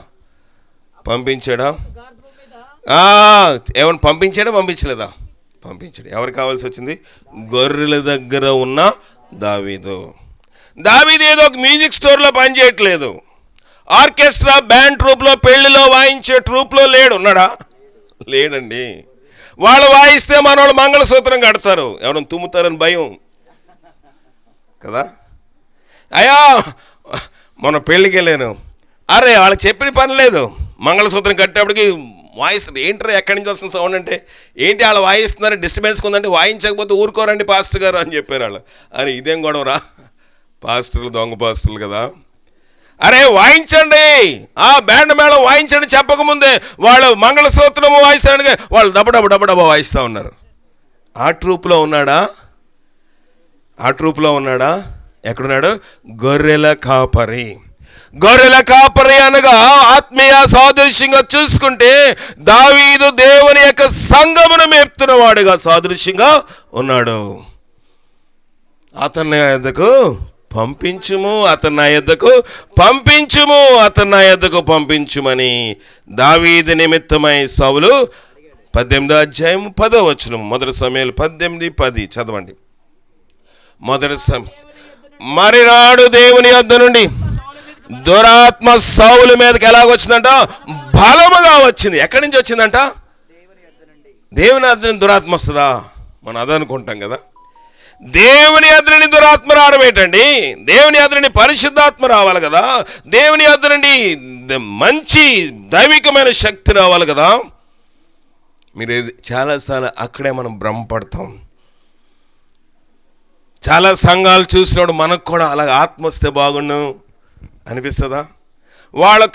ఏమన్నా పంపించలేదా? పంపించాడు. ఎవరు కావాల్సి వచ్చింది? గొర్రెల దగ్గర ఉన్న దావీదు. ఏదో ఒక మ్యూజిక్ స్టోర్లో పనిచేయట్లేదు, ఆర్కెస్ట్రా బ్యాండ్ ట్రూప్లో, పెళ్లిలో వాయించే ట్రూప్లో ఉన్నాడా? లేడండి. వాళ్ళు వాయిస్తే మనోళ్ళు మంగళసూత్రం కడతారు, ఎవరైనా తుమ్ముతారని భయం కదా. అయ్యా మొన్న పెళ్ళికి వెళ్ళాను, అరే వాళ్ళకి చెప్పిన పని లేదు, మంగళసూత్రం కట్టేప్పటికి వాయిస్తారు. ఏంటరా ఎక్కడి నుంచి వస్తుంది సౌండ్ అంటే, ఏంటి వాళ్ళు వాయిస్తున్నారు, డిస్టర్బెన్స్ ఉందంటే, వాయించకపోతే ఊరుకోరండి పాస్టర్ గారు అని చెప్పారు వాళ్ళు. అని ఇదేం గొడవరా, పాస్టర్లు దొంగ పాస్టర్లు కదా. అరే వాయించండి, ఆ బ్యాండ్ మేళం వాయించండి చెప్పకముందే వాళ్ళు మంగళసూత్రము వాయిస్తారని వాళ్ళు డబ్బా వాయిస్తూ ఉన్నారు. ఆ ట్రూప్లో ఉన్నాడా? ఎక్కడున్నాడు? గొర్రెల కాపరి అనగా ఆత్మీయ సాదృశ్యంగా చూసుకుంటే దావీదు దేవుని యొక్క సంఘమును మేపుతున్న వాడుగా సాదృశ్యంగా ఉన్నాడు. అతని యొద్దకు పంపించుమని దావీదు నిమిత్తమై సౌలు 18వ అధ్యాయం 10వ వచనం, మొదటి సమూయేలు 18:10 చదవండి. మరినాడు దేవుని యొద్ద నుండి దురాత్మ సౌలు మీదకి ఎలాగొచ్చిందంట? బలముగా వచ్చింది. ఎక్కడి నుంచి వచ్చిందంట? దేవుని యొద్ద నుండి దురాత్మ వస్తుందా? మనం అదనుకుంటాం కదా. దేవుని యొద్ద నుండి దురాత్మ రావడం ఏంటండి? దేవుని యొద్ద నుండి పరిశుద్ధాత్మ రావాలి కదా. దేవుని యొద్ద నుండి మంచి దైవికమైన శక్తి రావాలి కదా. మీరు చాలాసార్లు అక్కడే మనం భ్రమపడతాం. చాలా సంఘాలు చూసినప్పుడు మనకు కూడా అలాగ ఆత్మ వస్తే బాగుండు అనిపిస్తుందా? వాళ్ళు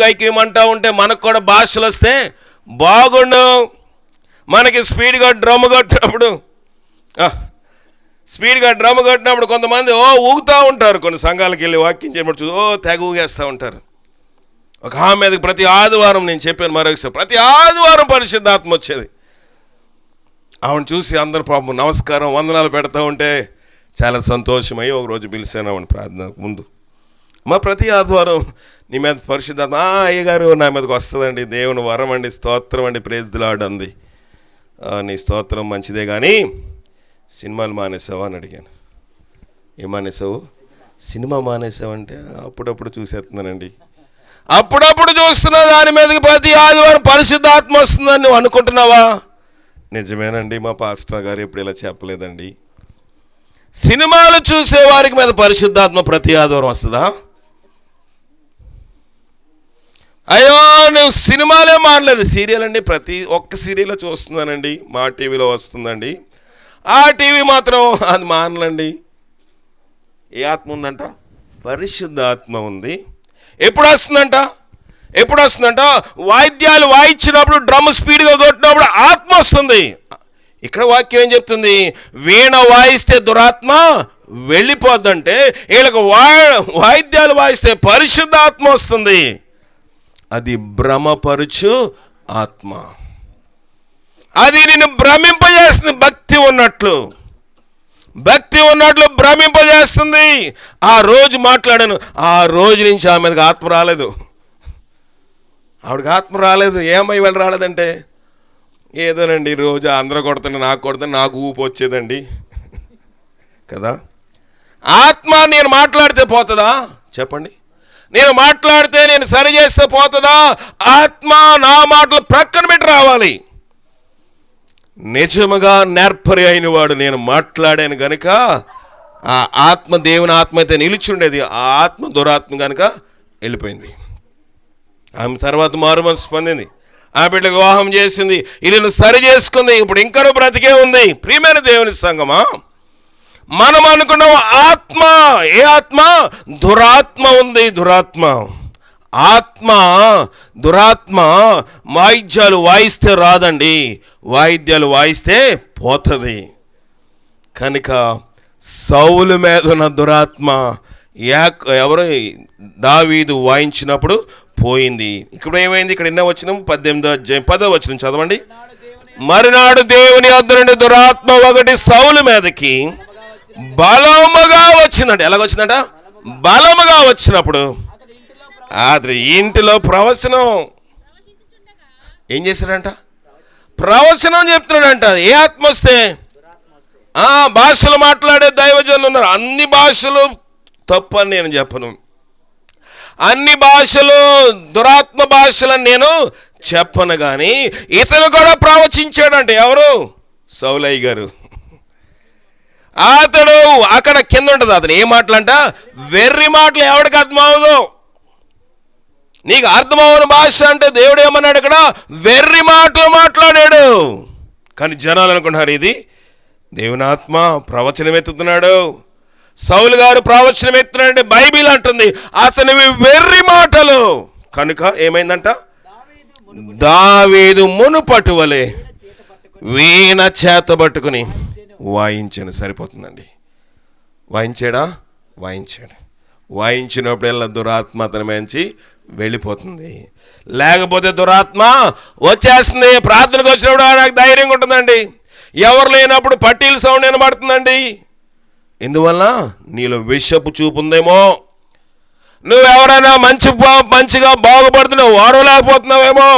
కైకేయమంటూ ఉంటే మనకు కూడా భాషలు వస్తే బాగుండు. మనకి స్పీడ్గా డ్రమ్ కొట్టినప్పుడు కొంతమంది ఊగుతూ ఉంటారు. కొన్ని సంఘాలకు వెళ్ళి వాక్యం చేయబడి తెగ ఊగేస్తూ ఉంటారు. ఒక ఆమె మీదకి ప్రతి ఆదివారం, నేను చెప్పాను మరొకసారి, ప్రతి ఆదివారం పరిశుద్ధాత్మ వచ్చేది. ఆవిడ చూసి అందరు పాపం నమస్కారం వందనాలు పెడతా ఉంటే చాలా సంతోషమై ఒకరోజు పిలిచాను ఆవిడ ప్రార్థనకు ముందు. ప్రతి ఆదివారం నీ మీద పరిశుద్ధాత్మ, అయ్యగారు నా మీదకి వస్తుందండి, దేవుని వరం అండి, స్తోత్రం అండి, ప్రైజ్ ది లార్డ్ అంది. నీ స్తోత్రం మంచిదే కానీ సినిమాలు మానేసావా అని అడిగాను. ఏం మానేసావు? సినిమా మానేసావంటే అప్పుడప్పుడు చూసేస్తున్నానండి. అప్పుడప్పుడు చూస్తున్నా దాని మీదకి ప్రతి ఆదివారం పరిశుద్ధాత్మ వస్తుందని నువ్వు అనుకుంటున్నావా? నిజమేనండి, మా పాస్టర్ గారు ఎప్పుడు ఇలా చెప్పలేదండి. సినిమాలు చూసే వారికి మీద పరిశుద్ధాత్మ ప్రతి ఆదివారం వస్తుందా? అయ్యో నేను సినిమాలే మానలేదు, సీరియల్ అండి, ప్రతి ఒక్క సీరియల్ చూస్తున్నానండి, మా టీవీలో వస్తుందండి. ఆ టీవీ మాత్రం అది మానలండి. ఏ ఆత్మ ఉందంట? పరిశుద్ధాత్మ ఉంది. ఎప్పుడు వస్తుందంట? వాయిద్యాలు వాయించినప్పుడు, డ్రమ్ స్పీడ్గా కొట్టినప్పుడు ఆత్మ వస్తుంది. ఇక్కడ వాక్యం ఏం చెప్తుంది? వీణ వాయిస్తే దురాత్మ వెళ్ళిపోద్దంటే వీళ్ళకి వాయిద్యాలు వాయిస్తే పరిశుద్ధాత్మ వస్తుంది. అది భ్రమపరుచు ఆత్మ. అది నిన్ను భ్రమింపజేస్తుంది. భక్తి ఉన్నట్లు భ్రమింపజేస్తుంది. ఆ రోజు మాట్లాడాను, ఆ రోజు నుంచి ఆమె మీదకి ఆత్మ రాలేదు. ఆవిడకి ఆత్మ రాలేదు. ఏమై వాళ్ళు రాలేదంటే, ఏదోనండి రోజు అందరూ కొడుతుంటే నాకు ఊపు వచ్చేదండి కదా. ఆత్మ నేను మాట్లాడితే పోతుందా చెప్పండి? నేను మాట్లాడితే, నేను సరి చేస్తే పోతుందా? ఆత్మ నా మాటలు ప్రక్కన పెట్టి రావాలి. నిజముగా నేర్పరి అయిన వాడు నేను మాట్లాడాను గనుక ఆ ఆత్మ దేవుని ఆత్మ అయితే నిలిచుండేది. ఆ ఆత్మ దురాత్మ కనుక వెళ్ళిపోయింది. ఆమె తర్వాత మారు మనసు పొందింది, ఆ బిడ్డకు వివాహం చేసింది, ఇల్లును సరి చేసుకుంది. ఇప్పుడు ఇంకా బ్రతికే ఉంది. ప్రియమైన దేవుని సంగమా, మనం అనుకున్నాం ఆత్మ. ఏ ఆత్మ? దురాత్మ ఉంది. దురాత్మ వాయిద్యాలు వాయిస్తే రాదండి, వాయిద్యాలు వాయిస్తే పోతుంది. కనుక సౌలు మీద ఉన్న దురాత్మ ఎవరు? దావీదు వాయించినప్పుడు పోయింది. ఇక్కడ ఏమైంది? ఇక్కడ ఎన్నో వచనం? 18వ అధ్యాయం 10వ వచనం చదవండి. మరునాడు దేవుని యొద్ద నుండి దురాత్మ ఒకటి సౌలు మీదకి బలముగా వచ్చిందంట. ఎలాగొచ్చిందంట? బలముగా వచ్చినప్పుడు అతని ఇంటిలో ప్రవచనం ఏం చేశాడంట? ప్రవచనం చెప్తున్నాడంట. ఏ ఆత్మ వస్తే? భాషలు మాట్లాడే దైవజనులు ఉన్నారు. అన్ని భాషలు తప్పు అని నేను చెప్పను, అన్ని భాషలు దురాత్మ భాషలని నేను చెప్పను. కానీ ఇతను కూడా ప్రవచించాడంటే ఎవరు? సౌలయ్య గారు. అతడు అక్కడ కింద ఉంటుంది. అతను ఏ మాటలంట? వెర్రి మాటలు. ఎవడికి అర్థమవుదు? నీకు అర్థమవుని భాష అంటే దేవుడు ఏమన్నాడు? ఇక్కడ వెర్రి మాటలు మాట్లాడాడు. కానీ జనాలు అనుకుంటున్నారు ఇది దేవుని ఆత్మ ప్రవచనం ఎత్తుతున్నాడు. సౌలు గారు ప్రవచనం ఎత్తున్నాడంటే బైబిల్ అంటుంది అతనివి వెర్రి మాటలు. కనుక ఏమైందంట? దావీదు మునుపటి వలె వీణ చేత పట్టుకుని వాయించాను. సరిపోతుందండి. వాయించాడు. వాయించినప్పుడల్లా దురాత్మ అతని మంచి వెళ్ళిపోతుంది. లేకపోతే దురాత్మ వచ్చేస్తుంది. ప్రార్థనకు వచ్చినప్పుడు నాకు ధైర్యంగా ఉంటుందండి. ఎవరు లేనప్పుడు పట్టీల సౌండ్ వినబడుతుందండి. ఇందువల్ల నీలో విషపు చూపు ఉందేమో. నువ్వెవరైనా మంచిగా బాగుపడుతున్నావు, ఓరలేకపోతున్నావేమో.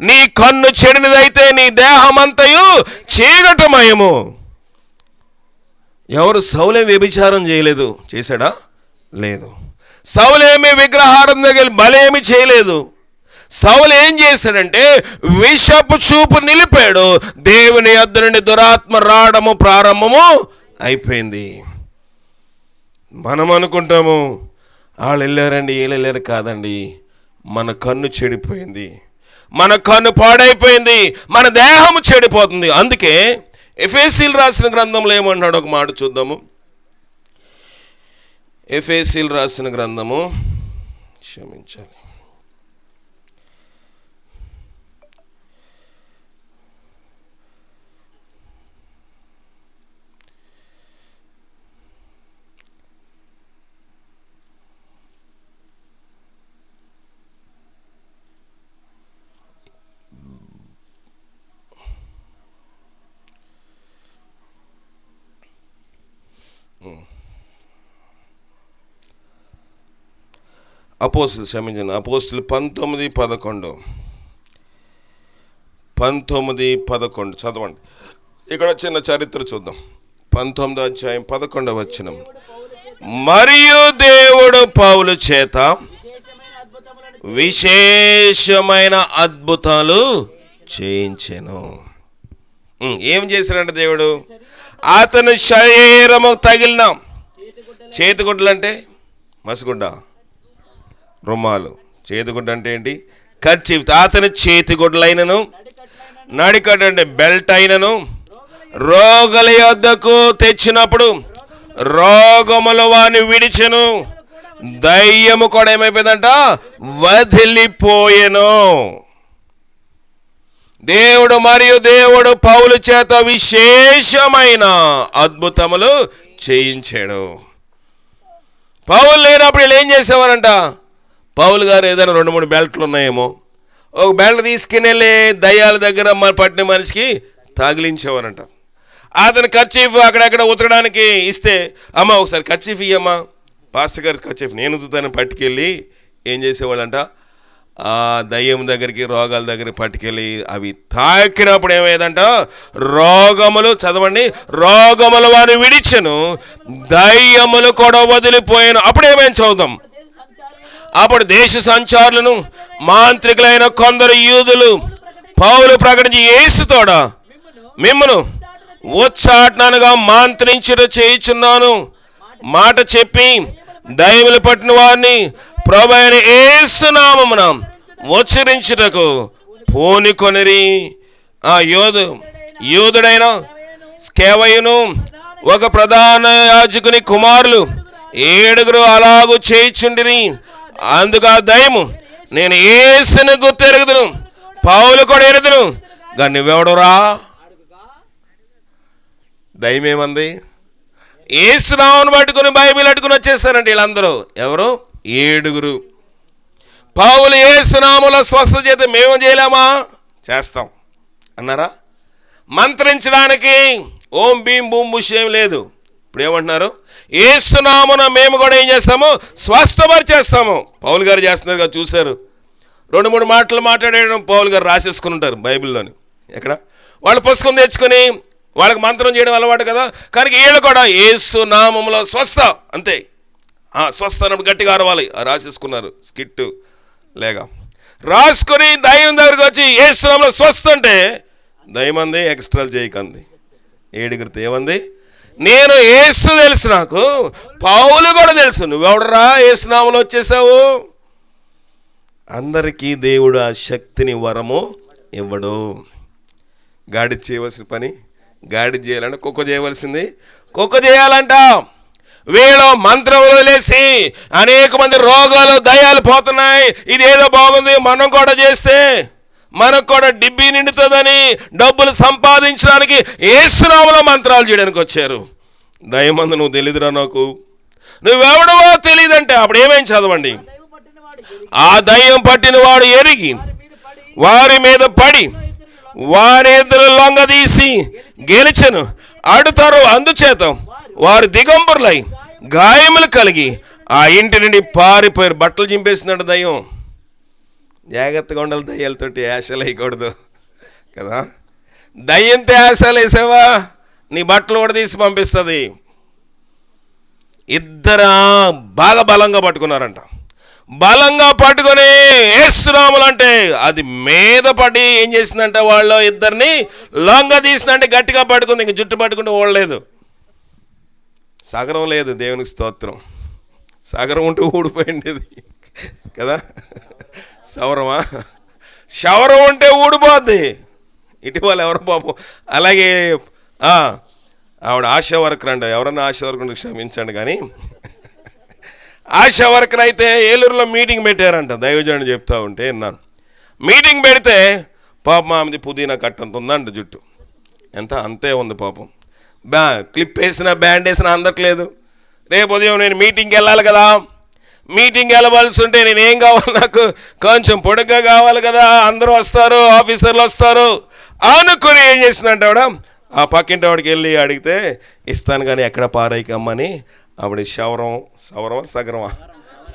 నీ కన్ను చెడినదైతే నీ దేహమంతయు చీకటమయము. ఎవరు? సౌలే వ్యభిచారం చేయలేదు. చేశాడా? లేదు. సౌలేమి విగ్రహారం దగ్గర బలేమి చేయలేదు. సౌలు ఏం చేశాడంటే విషపు చూపు నిలిపాడు. దేవుని యొద్ద నుండి దురాత్మ రావడము ప్రారంభము అయిపోయింది. మనం అనుకుంటాము వాళ్ళు వెళ్ళారండి, వీళ్ళు వెళ్ళారు. కాదండి, మన కన్ను చెడిపోయింది, మన కన్ను పాడైపోయింది, మన దేహము చెడిపోతుంది. అందుకే ఎఫెసీయులు రాసిన గ్రంథంలో ఏమంటున్నాడు ఒక మాట చూద్దాము. ఎఫెసీయులు రాసిన గ్రంథము, క్షమించాలి, అపోస్తులు 19:11 చదవండి. ఇక్కడ చిన్న చరిత్ర చూద్దాం. 19వ అధ్యాయం 11వ వచనం. మరియు దేవుడు పౌలు చేత విశేషమైన అద్భుతాలు చేయించెను. ఏం చేశాడంటే దేవుడు అతని శరీరము తగిలిన చేతిగుడ్డలు అంటే మసిగుడ్డ, రుమాలు. చేతిగుడ్డ అంటే ఏంటి? కర్చీఫ్. అతని చేతిగుడ్డలైనను నడికట్టు అంటే బెల్ట్ అయినను రోగుల యొద్దకు తెచ్చినప్పుడు రోగములు వాని విడిచెను, దయ్యము కూడా ఏమైపోయిందంట? వదిలిపోయెను. దేవుడు పౌలు చేత విశేషమైన అద్భుతములు చేయించాడు. పౌలు లేనప్పుడు వీళ్ళు ఏం చేసేవారంట? పౌలు గారు ఏదైనా 2-3 బెల్ట్లు ఉన్నాయేమో, ఒక బెల్ట్ తీసుకుని వెళ్ళి దయ్యాల దగ్గర పట్టిన మనిషికి తగిలించేవారంట. అతను కర్చీఫ్ అక్కడక్కడ ఉతకడానికి ఇస్తే, అమ్మ ఒకసారి కర్చీఫ్ ఇయ్యమ్మా, పాస్టర్ గారి కర్చీఫ్ నేను ఉతుకుతాను పట్టుకెళ్ళి ఏం చేసేవాళ్ళంట? ఆ దయ్యం దగ్గరికి, రోగాల దగ్గరికి పట్టుకెళ్ళి అవి తాకినప్పుడు ఏమయ్యేదంట? రోగములు, చదవండి, రోగములు వారిని విడిచెను, దయ్యములు కూడా వదిలిపోయాను. అప్పుడు ఏమేమి చదువుతాం? అప్పుడు దేశ సంచారులను మాంత్రికులైన కొందరు యూదులు పౌలు ప్రకటించి, యేసుతోడ మిమ్మను ఉచ్చాటనగా మాంత్రించుట చేయుచున్నాను మాట చెప్పి దయ్యములు పట్టిన వారిని ప్రభువైన యేసు నామమున ఉచ్చరించుటకు పూనుకొనిరి. ఆ యూదుడైన స్కేవయును ఒక ప్రధాన యాజకుని కుమారులు 7 అలాగూ చేయుచుండిరి. అందుకు ఆ దయ్యము, నేను యేసుని గుర్తెరుగుదును, పౌలు కూడా ఎరుగుదును, కానీ నువ్వెవడురా? దయ్యం ఏమంది? యేసు నామమును పట్టుకుని బైబిల్ అట్టుకుని వచ్చేసారండి వీళ్ళందరూ. ఎవరు? 7. పౌలు యేసు నామములో స్వస్థ చేత మేము చేయలేమా? చేస్తాం అన్నారా? మంత్రించడానికి ఓం భీం బూం బుష్ ఏం లేదు. ఇప్పుడు ఏమంటున్నారు? యేసు నామమున మేము కూడా ఏం చేస్తాము? స్వస్థపరిచేస్తాము. పౌలు గారు చేస్తున్నారు కదా, చూశారు. 2-3 మాటలు మాట్లాడడం పౌలు గారు రాసేసుకుని ఉంటారు బైబిల్లోని. ఎక్కడ? వాళ్ళు పుస్తకం తెచ్చుకొని వాళ్ళకి మంత్రం చేయడం అలవాటు కదా, కానీ వీళ్ళు కూడా యేసు నామములో స్వస్థ, అంతే. స్వస్థ అన్నప్పుడు గట్టిగా అరవాలి. రాసేసుకున్నారు స్కిట్ లేక రాసుకొని దయ్యం దగ్గరికి వచ్చి యేసు నామములో స్వస్థ అంటే దయ్యం అంది ఎక్స్ట్రాలు చేయకంది. 7 ఏమంది? నేను యేసు తెలుసు, నాకు పౌలు కూడా తెలుసు, నువ్వెవడరా యేసు నామములో వచ్చేసావు? అందరికీ దేవుడు ఆ శక్తిని వరము ఇవ్వడు. గాడి చేయవలసిన పని గాడి చేయాలంటే కుక్క చేయవలసింది కుక్క చేయాలంట. వీళ్ళు మంత్రములు లేసి అనేక మంది రోగాలు దయ్యాలు పోతున్నాయి, ఇదేదో బాగుంది మనం కూడా చేస్తే మనకు కూడా డిబ్బి నిండుతుందని డబ్బులు సంపాదించడానికి యేసు నామములో మంత్రాలు చేయడానికి వచ్చారు. దయ్యమందు నువ్వు తెలియదురా, నాకు నువ్వెవడవో తెలియదంటే అప్పుడు ఏమేమి చదవండి. ఆ దయ్యం పట్టిన వాడు ఎరిగి వారి మీద పడి వారి ఎదురు లొంగదీసి గెలిచెను. అడుతారు, అందుచేత వారు దిగంబరులై గాయములు కలిగి ఆ ఇంటి నుండి పారిపోయారు. బట్టలు చింపేసిందంట దయ్యం. జాగ్రత్తగా ఉండాలి, దయ్యాలతోటి యాసలు వేయకూడదు కదా. దయ్యంతో యాసలు వేసావా నీ బట్టలు కూడా తీసి పంపిస్తుంది. ఇద్దరు బాగా బలంగా పట్టుకున్నారంట. బలంగా పట్టుకొని యేసునామములు అంటే అది మీద పడి ఏం చేసిందంటే వాళ్ళు ఇద్దరిని లొంగ తీసిందంటే గట్టిగా పట్టుకుంది. ఇంక జుట్టు పట్టుకుంటే ఓడలేదు. సగరం లేదు. దేవునికి స్తోత్రం. సగరం ఉంటే ఊడిపోయింది కదా. సవరమా? శవరం ఉంటే ఊడిపోద్ది. ఇటీవల ఎవరు పాపం అలాగే ఆవిడ ఆశా వర్కర్ అంట. ఎవరన్నా ఆశా వర్కర్ క్షమించండి కానీ ఆశా వర్కర్ అయితే ఏలూరులో మీటింగ్ పెట్టారంట. దైవజనుడు చెప్తా ఉంటే విన్నాను. మీటింగ్ పెడితే పాపం ఆమెది పుదీనా కట్టంత ఉందంట జుట్టు. ఎంత అంతే ఉంది పాపం. క్లిప్ వేసినా బ్యాండ్ వేసినా అందట్లేదు. రేపు ఉదయం నేను మీటింగ్కి వెళ్ళాలి కదా. మీటింగ్కి వెళ్ళవలసి ఉంటే నేను ఏం కావాలి, నాకు కొంచెం పొడుగ్గా కావాలి కదా. అందరూ వస్తారు, ఆఫీసర్లు వస్తారు అనుకుని ఏం చేసిందంటే ఆవిడ ఆ పక్కింటి ఆవిడకి వెళ్ళి అడిగితే ఇస్తాను కానీ ఎక్కడ పారైకమ్మని ఆవిడ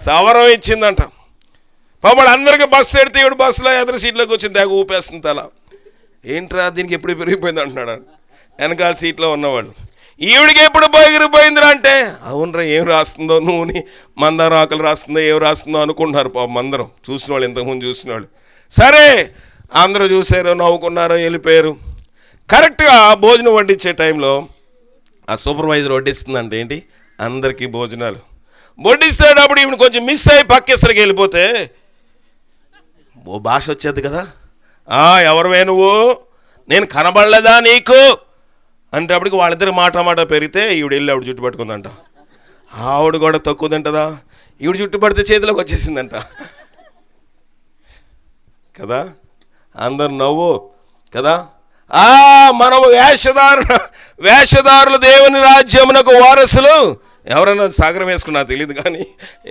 సవరం ఇచ్చిందంట. పాపడు అందరికీ బస్సు ఎడితే ఈవిడ బస్సులో ఎదురు సీట్లోకి వచ్చింది. తెగ ఊపేస్తుంది అలా. ఏంట్రా దీనికి ఎప్పుడు పెరిగిపోయింది అంటున్నాడు వెనకాల సీట్లో ఉన్నవాళ్ళు. ఈవిడికి ఎప్పుడు పెరిగిపోయిందిరా అంటే అవునరా ఏం రాస్తుందో నూనె మందారం ఆకులు రాస్తుందో ఏం రాస్తుందో అనుకుంటున్నారు పాపం అందరం. చూసిన వాళ్ళు ఇంతకుముందు చూసిన వాళ్ళు. సరే అందరూ చూసారు, నవ్వుకున్నారు, వెళ్ళిపోయారు. కరెక్ట్గా భోజనం వడ్డించే టైంలో ఆ సూపర్వైజర్ వడ్డిస్తుందంటే ఏంటి అందరికీ భోజనాలు వడ్డిస్తేటప్పుడు ఈవిడ కొంచెం మిస్ అయ్యి పక్కేసరికి వెళ్ళిపోతే ఓ భాష వచ్చేది కదా. ఎవరువే నువ్వు, నేను కనబడలేదా నీకు అంటే అప్పటికి వాళ్ళిద్దరు మాట పెరిగితే ఈవిడ వెళ్ళి ఆవిడ జుట్టు పట్టుకుందంట. ఆవిడ కూడా తక్కువ తింటదా, ఈవిడ జుట్టు పడితే చేతిలోకి వచ్చేసిందంట కదా. అందరు నవ్వు కదా. మనం వేషధారులు దేవుని రాజ్యమునకు వారసులు. ఎవరైనా సాగరం వేసుకున్నా తెలియదు కానీ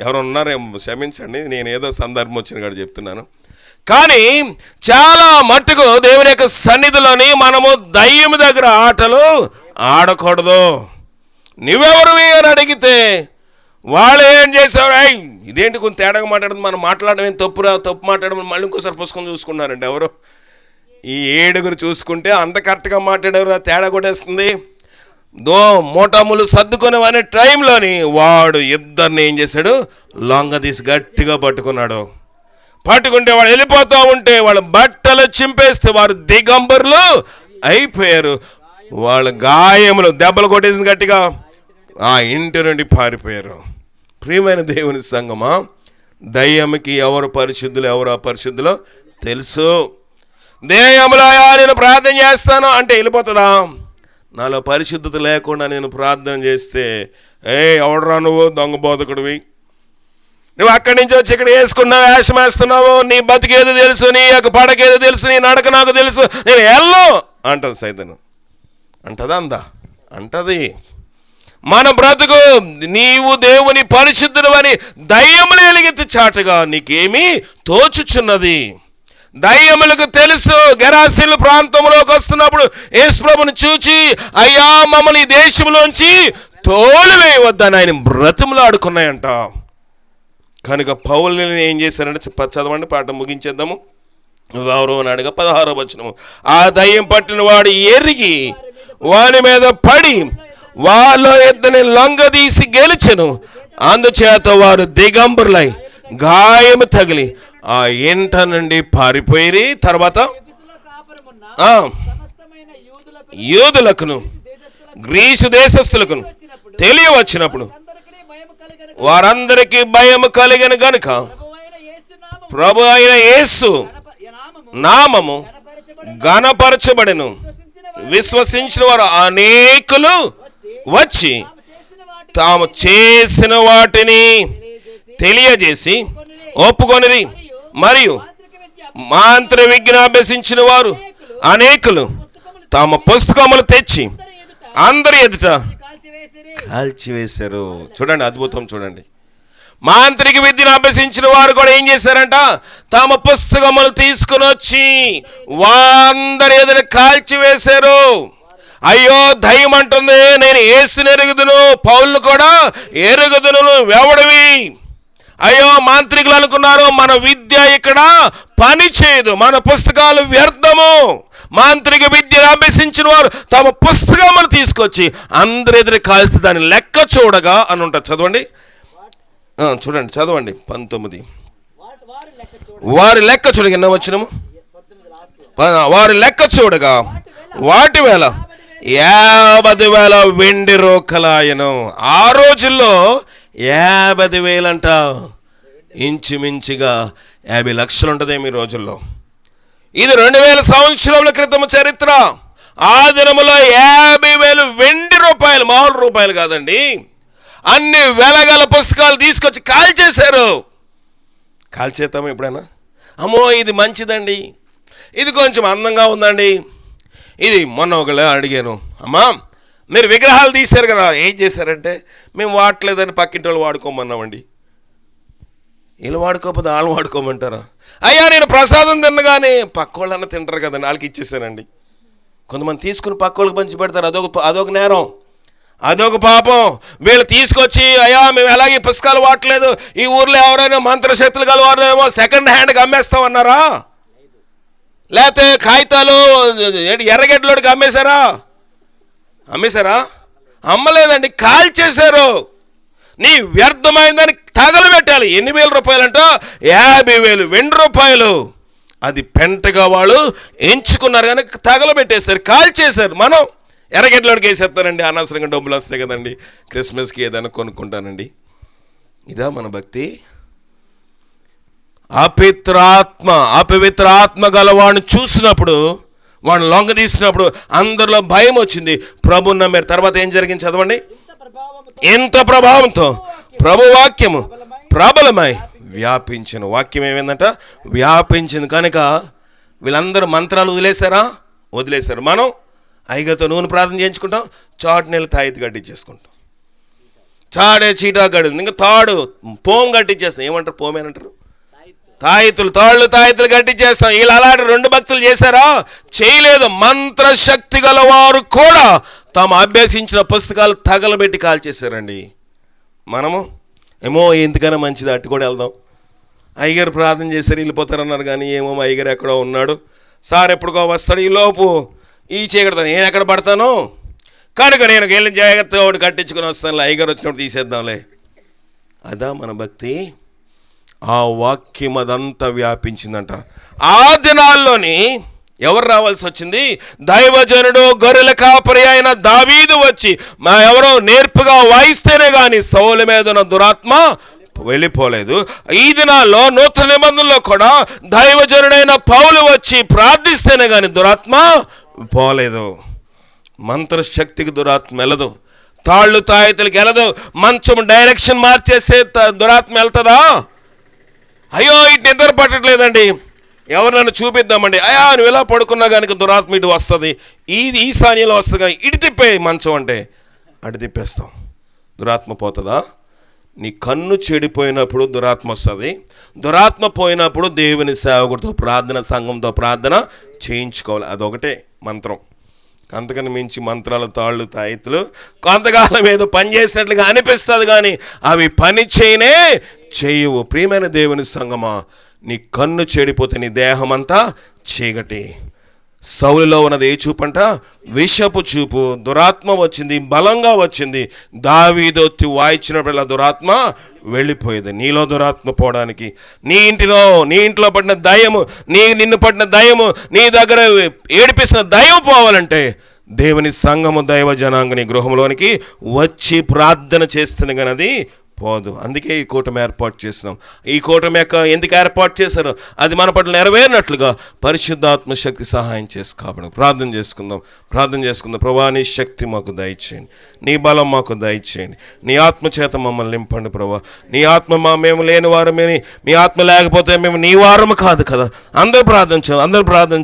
ఎవరు ఉన్నారేమో క్షమించండి, నేను ఏదో సందర్భం వచ్చిన కాడ చెప్తున్నాను. కానీ చాలా మట్టుకు దేవుని యొక్క సన్నిధిలోని మనము దయ్యం దగ్గర ఆటలు ఆడకూడదు. నువ్వెవరివి అని అడిగితే వాళ్ళు ఏం చేశారు, ఇదేంటి కొంచెం తేడాగా మాట్లాడదు, మనం మాట్లాడడం ఏం తప్పు మాట్లాడడం మళ్ళీ ఇంకోసారి పుస్తకం చూసుకున్నారండి ఎవరు. ఈ 7 చూసుకుంటే అంత కరెక్ట్గా మాట్లాడేవారు తేడా కొట్టేస్తుంది. మోటాములు సర్దుకొని అనే టైంలోని వాడు ఇద్దరిని ఏం చేశాడు, లొంగ తీసి గట్టిగా పట్టుకున్నాడు. పట్టుకుంటే వాడు వెళ్ళిపోతూ ఉంటే వాళ్ళ బట్టలు చింపేస్తే వారు దిగంబరులు అయిపోయారు. వాళ్ళ గాయములు దెబ్బలు కొట్టేసింది గట్టిగా, ఆ ఇంటి నుండి పారిపోయారు. ప్రియమైన దేవుని సంగమా, దయ్యంకి ఎవరు పరిశుద్ధులు ఎవరు అపరిశుద్ధులో తెలుసు. దయ్యములా నేను ప్రార్థన చేస్తాను అంటే వెళ్ళిపోతుందా? నాలో పరిశుద్ధత లేకుండా నేను ప్రార్థన చేస్తే ఎవడరా నువ్వు దొంగ బోధకుడివి, నువ్వు అక్కడి నుంచి వచ్చి ఇక్కడ వేసుకున్నావు, వేషం వేస్తున్నావు, నీ బతికేదో తెలుసు, నీ యొక్క పడకేదో తెలుసు, నీ నడక నాకు తెలుసు, నేను వెళ్ళను అంటది సైతను. అంటదా? అంటది. మన బ్రతుకు నీవు దేవుని పరిశుద్ధుడు అని దయ్యములు ఎలుగెత్తి చాటుగా నీకేమీ తోచుచున్నది. దయ్యములకు తెలుసు. గెరాసీను ప్రాంతంలోకి వస్తున్నప్పుడు యేసుప్రభుని చూచి అయ్యా మమ్మల్ని ఈ దేశంలోంచి తోలివేయవద్దని ఆయన బ్రతిమలాడుకున్నాయంట. కనుక పౌలుని ఏం చేశారంటే చదవండి, పాఠం ముగించేద్దాము. ఎవరు అని అడగ 16వ వచనము. ఆ దయ్యం పట్టిన వాడు ఎరిగి వాని మీద పడి వాళ్ళ ఇద్దరిని లొంగదీసి గెలిచెను. అందుచేత వారు దిగంబరులై గాయము తగిలి ఆ ఇంట నుండి పారిపోయి తర్వాత యూదులకును గ్రీసు దేశస్థులకును తెలియవచ్చినప్పుడు వారందరికీ భయం కలిగిన గనుక ప్రభు అయిన యేసు నామము ఘనపరచబడెను. విశ్వసించిన వారు అనేకులు వచ్చి తాము చేసిన వాటిని తెలియజేసి ఒప్పుకొనిరి. మరియు మాంత్ర విజ్ఞాన అభ్యసించిన వారు అనేకులు తమ పుస్తకములు తెచ్చి అందరి ఎదుట కాల్చివేశారు. చూడండి అద్భుతం, చూడండి. మాంత్రిక విద్యను అభ్యసించిన వారు కూడా ఏం చేశారంట, తమ పుస్తకములు తీసుకుని వచ్చి వారందరి ఎదుట కాల్చివేశారు. అయ్యో దయ్యం అంటుంది నేను యేసుని ఎరుగుదును, పౌలును కూడా ఎరుగుదును, ఎవడివి? అయ్యో మాంత్రికులు అనుకున్నారు మన విద్య ఇక్కడ పని చేయదు, మన పుస్తకాలు వ్యర్థము, మాంత్రిక విద్యను అభ్యసించిన వారు తమ పుస్తకమును తీసుకొచ్చి అందరి ఎదురు కాల్చి దాన్ని లెక్క చూడగా అని ఉంటుంది. చదవండి, చదవండి 19. వారి లెక్క చూడగా ఎన్నో వచ్చినము, వారి లెక్క చూడగా వాటి వేళ 50,000 వెండి రోకలాయను. ఆ రోజుల్లో 50,000 అంట, ఇంచుమించుగా 50 లక్షలు ఉంటుంది మీ రోజుల్లో. ఇది 2000 సంవత్సరాల క్రితం చరిత్ర. ఆ దినములో 50,000 వెండి రూపాయలు, మామూలు రూపాయలు కాదండి, అన్ని వెలగల పుస్తకాలు తీసుకొచ్చి కాల్చేశారు. కాల్చేద్దాము ఎప్పుడైనా? అమ్మో ఇది మంచిదండి, ఇది కొంచెం అందంగా ఉందండి. ఇది మొన్న ఒకళ్ళు అడిగాను, అమ్మా మీరు విగ్రహాలు తీశారు కదా, ఏం చేశారంటే మేము వాడలేదని పక్కింటి వాళ్ళు వాడుకోమన్నామండి. వీళ్ళు వాడుకోకపోతే వాళ్ళు వాడుకోమంటారా? అయ్యా నేను ప్రసాదం తిన్నగానే పక్క వాళ్ళన్నా తింటారు కదండి, వాళ్ళకి ఇచ్చేసానండి. కొంతమంది తీసుకుని పక్క వాళ్ళకి పంచి పెడతారు, అదొక నేరం, అదొక పాపం. వీళ్ళు తీసుకొచ్చి అయ్యా మేము ఎలాగే పుస్తకాలు వాడలేదు, ఈ ఊర్లో ఎవరైనా మంత్రశక్తులు గలవారేమో సెకండ్ హ్యాండ్కి అమ్మేస్తామన్నారా? లేకపోతే కాగితాలు ఎర్రగడ్డలోడికి అమ్మేశారా? అమ్మలేదండి, కాల్చేశారు. నీ వ్యర్థమైన దానికి తగలబెట్టాలి. ఎన్ని వేల రూపాయలు అంట? 50,000 వెండి రూపాయలు. అది పెంటగా వాళ్ళు ఎంచుకున్నారు కానీ తగలబెట్టేశారు, కాల్చేశారు. మనం ఎర్రగడ్డలోడికి వేసేస్తానండి, అనవసరంగా డబ్బులు వస్తాయి కదండి, క్రిస్మస్కి ఏదైనా కొనుక్కుంటానండి. ఇదా మన భక్తి? అపవిత్ర ఆత్మ గలవాడిని చూసినప్పుడు, వాడిని లొంగ తీసినప్పుడు అందరిలో భయం వచ్చింది. ప్రభువు నమ్మారు. తర్వాత ఏం జరిగింది చదవండి. ఎంత ప్రభావంతో ప్రభు వాక్యము ప్రబలమై వ్యాపించిన. వాక్యం ఏమైందంట? వ్యాపించింది. కనుక వీళ్ళందరూ మంత్రాలు వదిలేశారు. మనం ఐగతో నూనె ప్రార్థన చేయించుకుంటాం, చాటు నీళ్ళు తాయితీ కట్టించేసుకుంటాం, చీటా గడు, ఇంకా తాడు పోము కట్టించేస్తాం. ఏమంటారు? పోమేనంటారు. తాయితులు కట్టించేస్తాం. వీళ్ళు అలాంటి 2 భక్తులు చేశారా? చేయలేదు. మంత్రశక్తి గల వారు కూడా తాము అభ్యసించిన పుస్తకాలు తగలబెట్టి కాల్చేశారండి. మనము ఏమో ఎందుకైనా మంచిది అట్టు కూడా వెళ్దాం, అయ్యగారు ప్రార్థన చేశారు వెళ్ళిపోతారన్నారు, కానీ ఏమో అయ్యగారు ఎక్కడో ఉన్నాడు, సార్ ఎప్పుడుకో వస్తాడు, ఈ లోపు ఈ చీకటితో నేను ఎక్కడ పడతాను, కనుక నేను వెళ్ళి జాగ్రత్తగా ఒకటి కట్టించుకొని వస్తాను, అయ్యగారు వచ్చినప్పుడు తీసేద్దాంలే. అదా మన భక్తి? ఆ వాక్యం అదంతా వ్యాపించిందంట. ఆ దినాల్లోని ఎవరు రావాల్సి వచ్చింది? దైవజనుడు గొర్రెల కాపరి అయిన దావీదు వచ్చి ఎవరో నేర్పుగా వాయిస్తేనే కానీ సౌలు మీద ఉన్న దురాత్మ వెళ్ళిపోలేదు. ఈ దినాల్లో నూతన నిబంధనలో కూడా దైవజనుడైన పౌలు వచ్చి ప్రార్థిస్తేనే కానీ దురాత్మ పోలేదు. మంత్రశక్తికి దురాత్మ వెళ్ళదు, తాళ్ళు తాయితలకి వెళ్ళదు, మంచం డైరెక్షన్ మార్చేసే దురాత్మ వెళ్తుందా? అయ్యో ఇటు నిద్ర పట్టట్లేదండి, ఎవరు నన్ను చూపిద్దామండి, అయ్యా నువ్వు ఎలా పడుకున్నా కనుక దురాత్మ ఇటు వస్తుంది, ఇది ఈశాన్యంలో వస్తుంది, కానీ ఇటు తిప్పే మంచం అంటే అటు తిప్పేస్తాం. దురాత్మ పోతుందా? నీ కన్ను చెడిపోయినప్పుడు దురాత్మ వస్తుంది. దురాత్మ పోయినప్పుడు దేవుని సేవకుడితో ప్రార్థన, సంఘంతో ప్రార్థన చేయించుకోవాలి. అదొకటే మంత్రం. అంతకని మించి మంత్రాలు, తాళ్ళు, తాయితులు కొంతకాలం ఏదో పని చేసినట్లుగా అనిపిస్తుంది, కానీ అవి పని చేయవు. ప్రియమైన దేవుని సంగమా, నీ కన్ను చెడిపోతే నీ దేహం అంతా చీకటి. సౌలులో ఉన్నది ఏ చూపంట? విషపు చూపు. దురాత్మ వచ్చింది, బలంగా వచ్చింది. దావీదొత్తి వాయించినప్పుడు దురాత్మ వెళ్ళిపోయేది. నీలో దురాత్మ పోవడానికి, నీ ఇంట్లో పడిన దయ్యము, నిన్ను పడిన దయ్యము, నీ దగ్గర ఏడిపిస్తున్న దయ్యం పోవాలంటే దేవుని సంఘము, దైవ జనాంగ నీ గృహంలోనికి వచ్చి ప్రార్థన చేస్తున్న కానీ అది పోదు. అందుకే ఈ కూటమి ఏర్పాటు చేసినాం. ఈ కూటమి ఎందుకు ఏర్పాటు చేశారో అది మన పట్ల నెరవేరినట్లుగా పరిశుద్ధాత్మ శక్తి సహాయం చేసి కాబట్టి ప్రార్థన చేసుకుందాం. ప్రభా నీ శక్తి మాకు దయచేయండి, నీ బలం మాకు దయచేయండి, నీ ఆత్మ చేత మమ్మల్ని నింపండి ప్రభా. నీ ఆత్మ మేము లేని వారమేని, మీ ఆత్మ లేకపోతే మేము నీ వారము కాదు కదా. అందరూ ప్రార్థన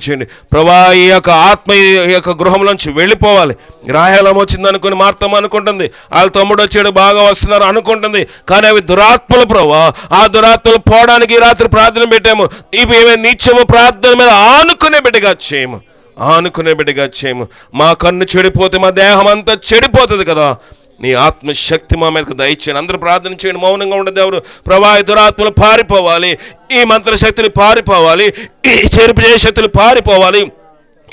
చేయండి ప్రభా. ఈ యొక్క ఆత్మ ఈ యొక్క గృహంలోంచి వెళ్ళిపోవాలి. రాహేలం వచ్చింది అనుకుని మార్తమ్మ అనుకుంటుంది, వాళ్ళ తమ్ముడు వచ్చాడు బాగా వస్తున్నారు అనుకుంటుంది, కానీ అవి దురాత్మలు ప్రభా. ఆ దురాత్మలు పోవడానికి ఈ రాత్రి ప్రార్థన పెట్టాము. ఇవి నిత్యము ప్రార్థన మీద ఆనుకునే బిడ్డగా చేయము. మా కన్ను చెడిపోతే మా దేహం అంతా చెడిపోతుంది కదా. నీ ఆత్మశక్తి మా మీదకు దయచేయండి. అందరూ ప్రార్థన చేయండి. మౌనంగా ఉండే దేవుడు ప్రభా, ఈ దురాత్మలు పారిపోవాలి, ఈ మంత్రశక్తులు పారిపోవాలి, ఈ చెరుపు శక్తులు పారిపోవాలి.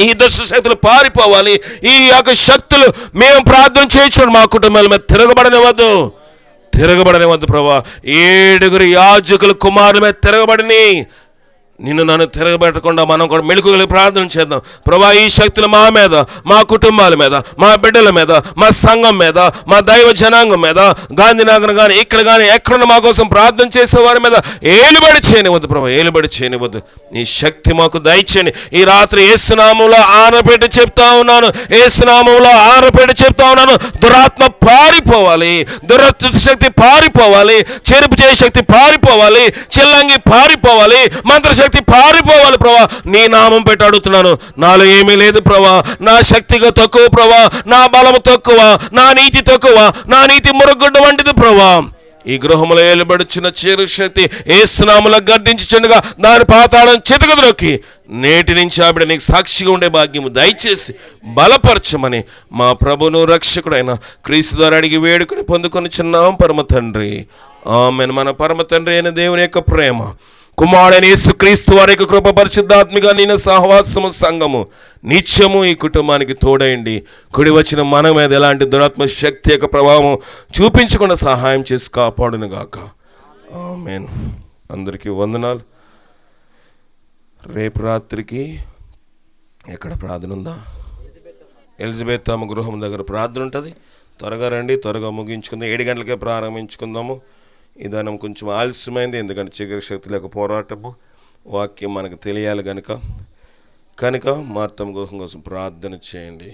ఈ దుష్ట శక్తులు పారిపోవాలి. ఈ యొక్క శక్తులు మేము ప్రార్థన చేయించు మా కుటుంబాల మీద తిరగబడనివద్దు ప్రభా. 7 యాజకుల కుమారుల మీద తిరగబడిని నిన్ను నన్ను తిరగబెట్టకుండా మనం కూడా మెళుకువగా ప్రార్థన చేద్దాం. ప్రభా, ఈ శక్తులు మా మీద, మా కుటుంబాల మీద, మా బిడ్డల మీద, మా సంఘం మీద, మా దైవ జనాంగం మీద, గాంధీనగర్ కానీ ఇక్కడ కానీ ఎక్కడున్న మా కోసం ప్రార్థన చేసే వారి మీద ఏలుబడి చేయనివద్దు ప్రభా, ఏలుబడి చేయనివద్దు. నీ శక్తి మాకు దయచేయండి. ఈ రాత్రి యేసునామంలో ఆనపెట్టి చెప్తా ఉన్నాను, యేసునామంలో ఆనపెట్టి చెప్తా ఉన్నాను. దురాత్మ పారిపోవాలి, దురత్వ శక్తి పారిపోవాలి, చెరుపు చేసే శక్తి పారిపోవాలి, చిల్లంగి పారిపోవాలి, మంత్రశక్తి పారిపోవాలి ప్రభా. నీ నామం పెట్టి అడుగుతున్నాను. నాలో ఏమీ లేదు ప్రభా, నా శక్తిగా తక్కువ ప్రభా, నా బలము తక్కువ, నా నీతి తక్కువ, నా నీతి మురగొడ్డ వంటిది ప్రభా. ఈ గృహంలో ఏలుబడుచున్న చేరు శక్తి యేసునామములో గర్దించుచుండగా దాని పాతాళం చితకద్రొక్కి నేటి నుంచి ఆవిడ నీకు సాక్షిగా ఉండే భాగ్యము దయచేసి బలపరచమని మా ప్రభును రక్షకుడైన క్రీస్తు ద్వారా అడిగి వేడుకుని పొందుకొని చిన్నాం పరమ తండ్రి, ఆమేన్. మన పరమ తండ్రి అయిన దేవుని యొక్క ప్రేమ, కుమారుడైన యేసుక్రీస్తు వారి యొక్క కృప, పరిశుద్ధాత్మిక నేను సహవాసము, సంఘము నిత్యము ఈ కుటుంబానికి తోడైండి కుడి వచ్చిన మన మీద ఎలాంటి దురాత్మ శక్తి యొక్క ప్రభావం చూపించకుండా సహాయం చేసి కాపాడును గాక. ఆమేన్. అందరికీ వందనాలు. రేపు రాత్రికి ఎక్కడ ప్రార్థన ఉందా? ఎలిజబెత్ అమ్మ గృహం దగ్గర ప్రార్థన ఉంటుంది. త్వరగా రండి, త్వరగా ముగించుకుందాం. 7 గంటలకే ప్రారంభించుకుందాము. ఈ దినం కొంచెం ఆలస్యమైంది, ఎందుకంటే చీకటి శక్తి లేక పోరాటము, వాక్యం మనకు తెలియాలి కనుక మార్తమ్మ గృహం కోసం ప్రార్థన చేయండి.